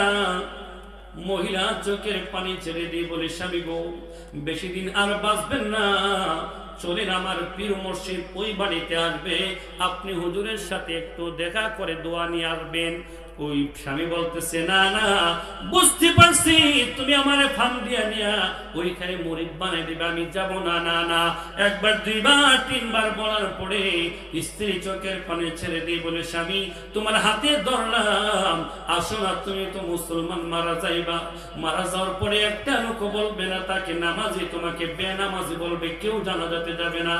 মহিলা চোখের পানি ছেড়ে দিয়ে বলে, স্বামী গো, বেশি দিন আর বাঁচবেন না, চলেন আমার পীর মুর্শিদ ওই বাড়িতে আসবে, আপনি হুজুরের সাথে একটু দেখা করে দোয়া নিয়ে আসবেন। ওই স্বামী বলতেছে, না না, বুঝতে পারছি তুমি আমারে ফান দিয়া নিয়া ওইখানে মুরিদ বানাই দিবে, আমি যাব না। না না, একবার, দুইবার, তিনবার বলার পরে স্ত্রী চোখের পানি ছেড়ে দিয়ে বলে, স্বামী তোমার হাতে ধরলাম, আসো না, তুমি তো মুসলমান, মারা যাইবা, মারা যাওয়ার পরে একটা লোক বলবে না তাকে নামাজি, তোমাকে বেনামাজি বলবে, কেউ জানাজাতে যাবে না,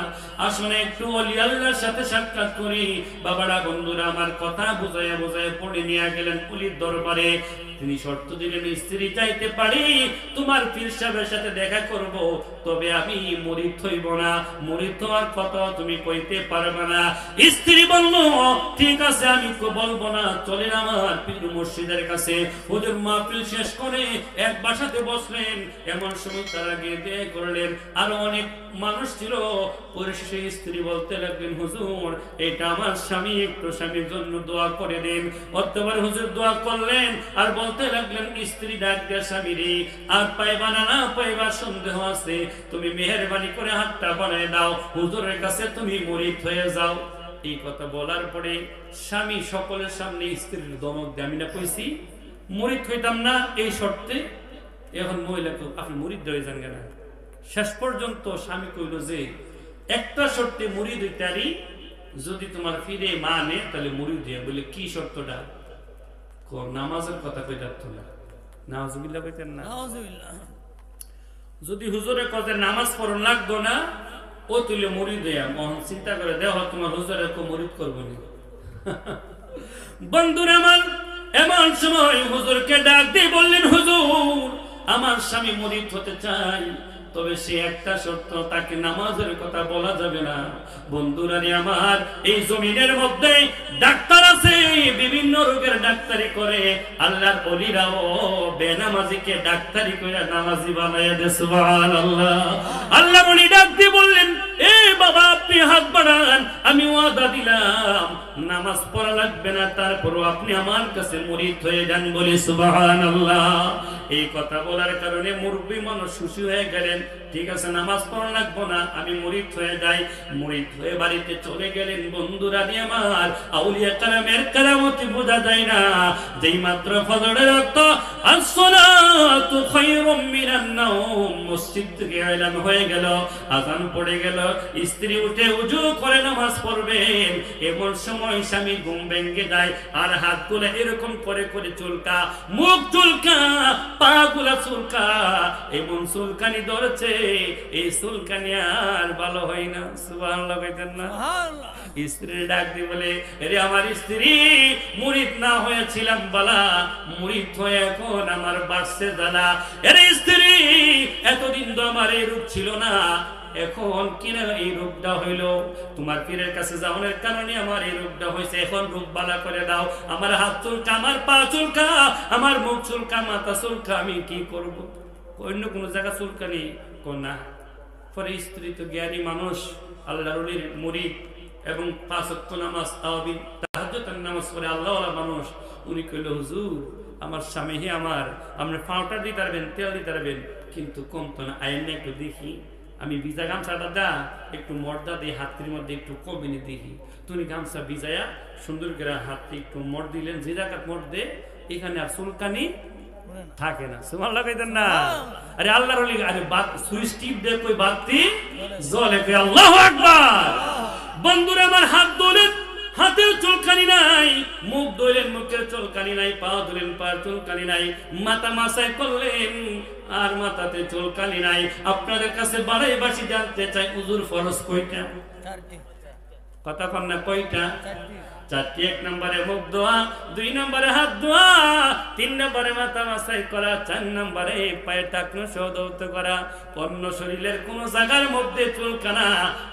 আসলে একটু ওলি আল্লাহর সাথে সাক্ষাৎ করি। বাবারা, বন্ধুরা, আমার কথা বুঝাইয়া বুঝাইয়া পড়ে নিয়ে গেলেন পুলির দরবারে। তিনি শর্ত দিলেন, স্ত্রী চাইতে পারি তোমার পীর সাহেবের সাথে দেখা করব, তবে আমি মুরিদ হইব না, মুরিদ হওয়ার কথা তুমি কইতে পারবে না। স্ত্রী বলল, ঠিক আছে, আমি বলবো না, চলেন আমার পীর মুর্শিদের কাছে। হুজুর মাহফিল শেষ করে এক বাসাতে বসলেন, এমন সময় তারা গিয়ে দেখা করলেন, আরো অনেক মানুষ ছিল। পরিশেষে স্ত্রী বলতে লাগলেন, হুজুর এটা আমার স্বামী, একটু স্বামীর জন্য দোয়া করে দেন। অতঃপর হুজুর দোয়া করলেন আর বলতে লাগলেন, স্ত্রী ডাক দিয়ে, স্বামী রে, আর পাইবা না, না পাইবা সন্দেহ আছে, তুমি মেহেরবানি করে হাতটা বাড়ায় দাও, হুজুরের কাছে তুমি মুরিদ হয়ে যাও। এই কথা বলার পরে স্বামী সকলের সামনে স্ত্রীর দমক দিয়ে, আমি না কইছি মুরিদ হইতাম না এই শর্তে, এখন মহিলাকে আপনি মুরিদ হয়ে যান কেন? শেষ পর্যন্ত স্বামী কইল যে, একটা শর্তে মুরিদ হইতারি, যদি তোমার ফিরে মানে তাহলে মুরিদ হইয়া। বলে, কি শর্তটা? নামাজের কথা কই যাচ্ছ না। নাউজুবিল্লাহ কইতেন না? যদি হুজুরে কতে নামাজ পড়ন লাগতো না, ও তুলে মুরিদ হইয়া, মহন চিন্তা করে দেহ তোমার হুজুরে কো মুরিদ করবো না। বন্ধুরা আমার, এমন সময় হুজুরকে ডাক দিয়ে বললেন, হুজুর আমার স্বামী মুরিদ হতে চাই, তবে সে একটা শর্ত, তাকে নামাজের কথা বলা যাবে না। বন্ধুরা আমার, এই জমিনের মধ্যে ডাক্তার আছে, বিভিন্ন রোগের ডাক্তারি করে, আল্লাহর ওলিরাও বেনামাজিকে ডাক্তারি করে নামাজি বানায় দেয়। সুবহানাল্লাহ। আল্লাহ বলি ডাক দিয়ে বললেন, এ বাবা আপনি হাত বাড়ান, আমি ওয়াদা দিলাম নামাজ পড়া লাগবে না, তারপরও আপনি আমার কাছে মুরিদ হয়ে যান। বলি সুবহানাল্লাহ। এই কথা বলার কারণে মুরব্বী মানুষ খুশি হয়ে গেলেন, ঠিক আছে নামাজ পড়া লাগবো না, আমি মুরিদ হয়ে যাই। মুরিদ হয়ে বাড়িতে চলে গেলেন। বন্ধুরা দিয়ে আমার আউলিয়া কারামের কারামতি বোঝা যায় না। যেই মাত্র ফজরের ওয়াক্ত আসসালাতু খায়রুম মিনান নাওম মসজিদ থেকে এলান হয়ে গেল, আযান পড়ে গেল, স্ত্রী উঠে ওযু করে নামাজ পড়বেন। এমন সময় স্বামী ঘুম ভেঙে যায় আর হাতগুলো এরকম করে করে চুলকা, মুখ চুলকা, পা গুলা চুলকা, এমন চুলকানি ধরেছে, এই চুলকানি আর ভালো হয় না। সুবহানাল্লাহ কইতেন না? স্ত্রী ডাক দিয়ে বলে, আরে আমার স্ত্রী, মুরিদ না হয়েছিলাম বালা, মুরিদ হয়ে এখন আমার বাড়ছে জ্বালা। আরে স্ত্রী, এতদিন তো আমার এই রূপ ছিল না, এখন কিনা এই রূপটা হইল? তোমার পীরের কাছে যাওয়ার কারণে আমার এই রূপটা হয়েছে। এখন রূপ বালা করে দাও। আমার হাত চুলকা, আমার পা চুলকা, আমার মুখ চুলকা, মাথা চুলকা, আমি কি করব? অন্য কোনো জায়গা চুলকা নেই না। পরে স্ত্রী তো জ্ঞানী মানুষ, আল্লাহর ওলির মুরিদ এবং 5 ওয়াক্ত নামাজ, তাহাজ্জুদের নামাজ পড়ে আল্লাহওয়ালা মানুষ। উনি কইল, হুজুর আমার স্বামী হে আমার, আপনি পাউডার দিতে পারবেন, তেল দিতে পারবেন, কিন্তু কম তো না, আইন না একটু দেখি। আমি ভিজা গামছাটা দা একটু মর্দা দিই, হাতের মধ্যে একটু কমিয়ে দেখি। তুমি গামছা ভিজায়া সুন্দর করে হাতে একটু মর দিলেন, যে জায়গা মর দে এখানে আর চুলকানি থাকে না। সুবহানাল্লাহ কইতেন না? আরে আল্লাহর ওলি, আরে বাত সুইচ টিপ দে কই বাতি জ্বলে, কই আল্লাহু আকবার। বন্ধুরা আমার, হাত ধরেন, হাতের চুলকানি নাই, মুখ ধরলেন, মুখের চুলকানি নাই, পা ধরলেন, পায়ের চুলকানি নাই, মাথা মাসায় করলেন আর মাথাতে চুলকানি নাই। আপনাদের কাছে বাড়াই বাসি জানতে চাই, উজুর ফরজ কয়টা? কথা কন না, কয়টা? 4টি। 1 নম্বরে মুখ ধোয়া, 2 নম্বরে হাত ধোয়া, 3 নম্বরে মাথা মাসাই করা, 4 নম্বরে পায়ের টাকনো সৌদৌত করা। অন্য শরীরের কোন জায়গার মধ্যে চুলকানা,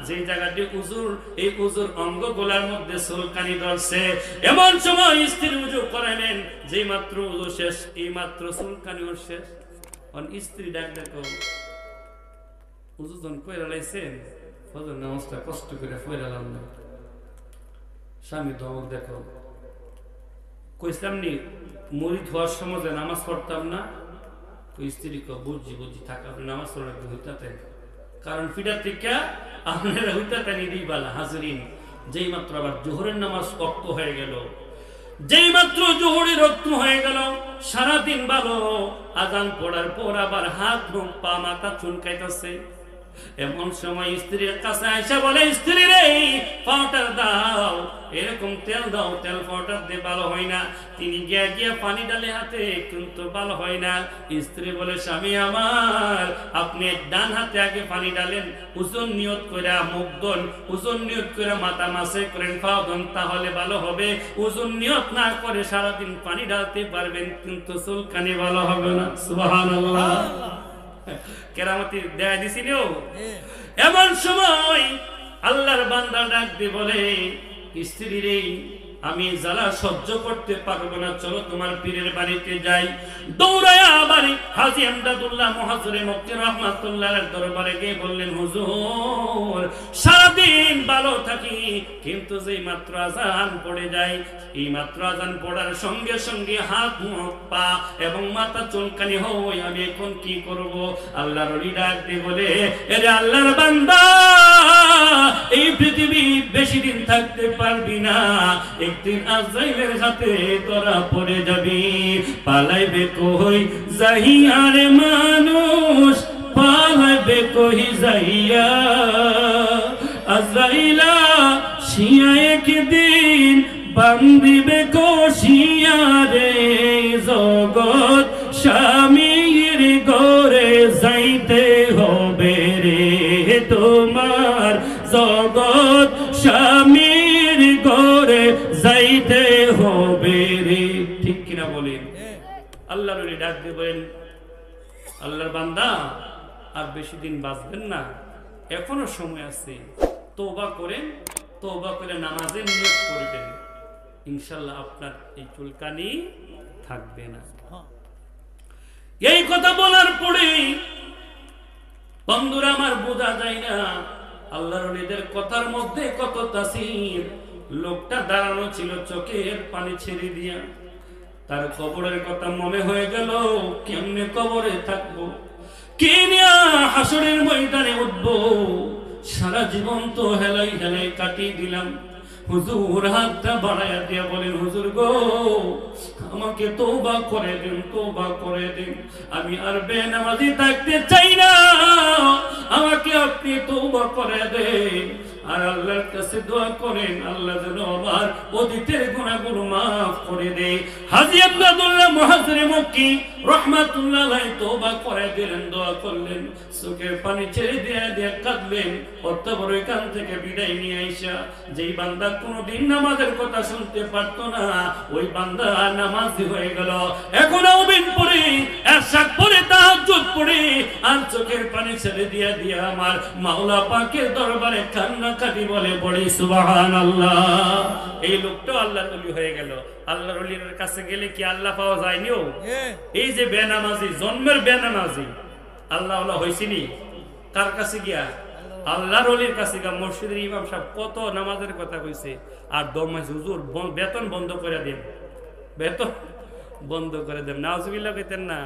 যে জায়গাটি উজুর, এই উজুর অঙ্গগুলোর মধ্যে চুলকানি ধরছে, এমন সময় স্ত্রী উজু করাইলেন। যেই মাত্র উজু শেষ, এই মাত্র চুলকানিও শেষ। স্ত্রী ডাক দেখো, উজু জন কইরা লাইছেন, ফজর নামাজটা কষ্ট করে পড়ালাম না। স্বামী ধমক দেখো, কইছিলাম নি মুরিদ হওয়ার সময় নামাজ পড়তাম না? স্ত্রী কো, বুঝি বুঝি থাক, আপনি নামাজ পড়া হইতাতেন, কারণ ফিডার থেকে আপনারা হইতাতেন ইদি বালা। হাজরিন, যেই মাত্র আবার জোহরের নামাজ রক্ত হয়ে গেল, যেই মাত্র জোহরের রক্ত হয়ে গেল, সারাদিন ভালো, আজান পড়ার পর আবার হাত, মুখ, পা, মাথা চুলকাইতেছে। এমন সময় স্ত্রীর কাছে আইসা বলে, স্ত্রী রে পাউডার দাও, এরকম তেল দাও, তেল পাউডার দিয়ে ভালো হয় না। তিনি গিয়া গিয়া পানি ডালে হাতে, কিন্তু ভালো হয় না। স্ত্রী বলে, স্বামী আমার, আপনি ডান হাতে আগে পানি ডালেন, ওজন নিয়ত করে মুখ ধন, ওজন নিয়ত করে মাথা মাসে করেন, পাও ধন, তাহলে ভালো হবে। ওজন নিয়ত না করে সারাদিন পানি ডালতে পারবেন, কিন্তু চুলকানি ভালো হবে না। সুবহানাল্লাহ, কেরামতি দেয়া দিছিল। এমন সময় আল্লাহর বান্দা ডাক দিয়ে বলে, স্ত্রী রে, আমি জ্বালা সহ্য করতে পারবো না, চলো তোমার পীরের বাড়িতে যাই। দৌড়ায়া বাড়ি হাজী আমদাদুল্লাহ মুহাজ্জিরে মুফতি রাহমাতুল্লাহর দরবারে গিয়ে বললেন, হুজুর সারাদিন ভালো থাকি, কিন্তু যেই মাত্র আজান পড়ে যায়, এই মাত্র আজান পড়ার সঙ্গে সঙ্গে হাত, মুখ, পা এবং মাথা চুলকানি হয়, আমি এখন কি করব? আল্লাহর ওলি ডাক দিয়ে বলে, এরে আল্লাহর বান্দা, এই পৃথিবী বেশি দিন থাকতে পারবি না, একদিন আজরাইলের হাতে তোরা পড়ে যাবি। পালাইবে কই যাইয়া রে মানুষ, পালাইবে কই যাইয়া, আজরাইলা শিয়া একদিন বান্দিবে কষিয়া রে। জগৎ স্বামীর ঘরে যাইতে হবে রে তোমার, জগৎ স্বামীর ঘরে যাইতে হবে রে। ঠিক কিনা বলেন? আল্লাহর ওলি ডাক দিয়ে বলেন, আল্লাহর বান্দা, আর বেশি দিন বাঁচবেন না, এখনো সময় আছে, তওবা করেন, তওবা করে নামাজের নিয়ত করবেন, ইনশাআল্লাহ আপনার এই চুলকানি থাকবে না। এই কথা বলার পরে বন্ধুরা আমার, বোঝা যায় না আল্লাহর ওলিদের কথার মধ্যে কত তাসির। লোকটা দাঁড়ানো ছিল, চোখের পানি ছেড়ে দিয়া, তার কবরের কথা মনে হয়ে গেল, কেমনে কবরে থাকবো, কে নিয়া হাসরের ময়দানে উঠবো? সারা জীবন তো হেলাই হেলাই কাটিয়ে দিলাম। হুজুর হাতটা বাড়াইয়া দিয়া বলেন, হুজুর গো, আমাকে তওবা করে দিন, তওবা করে দিন, আমি আর বেনামাজি থাকতে চাই না, আমাকে আপনি তওবা করে দেন। আর আল্লাহর কাছে দোয়া করেন, আল্লাহ যেন আমার অতীতের গুনাহগুলো maaf করে দেয়। হাজী আব্দুল্লাহ মুহাজির মক্কি রাহমাতুল্লাহ আলাইহি তওবা করে দিলেন, দোয়া করলেন, চোখের পানি ছেড়ে দিয়ে কাঁদলেন। অতঃপর এখান থেকে বিদায় নিয়ে আইসা, যেই বান্দা কোনোদিন নামাজের কথা শুনতে পারতো না, ওই বান্দা নামাজি হয়ে গেল। এখন আউবিন পড়ে, এরশাদ পড়ে, তাহাজ্জুদ পড়ে, আর চোখের পানি ছেড়ে দিয়া আমার মাওলা পাকের দরবারে কান্নাকাটি বলে পড়ি সুবহানাল্লাহ। এই লোকটা আল্লাহর ওলি হয়ে গেল। আল্লাহর ওলির কাছে গেলে কি আল্লাহ পাওয়া যায়নিও? এই যে বেনামাজি, জন্মের বেনামাজি, আল্লাহ ওয়ালা হইছিনি কার কাছে গিয়া? আল্লাহর ওলির কাছে গিয়া। মসজিদের ইমাম সাহেব কত নামাজের কথা কইছে, আর দমাইছে, হুজুর বেতন বন্ধ করে দেন, বেতন বন্ধ করে দেন, নাউজুবিল্লাহ কইতেন না।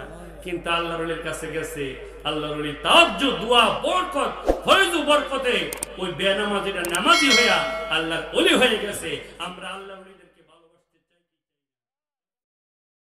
কিন্তু আল্লাহর ওলির কাছে গেছে, আল্লাহর ওলি তাওয়াজ্জুহ, দোয়া, বরকত, ফয়জ বরকতে ওই বেনামাজিটা নামাজি হইয়া আল্লাহর ওলি হয়ে গেছে। আমরা আল্লাহর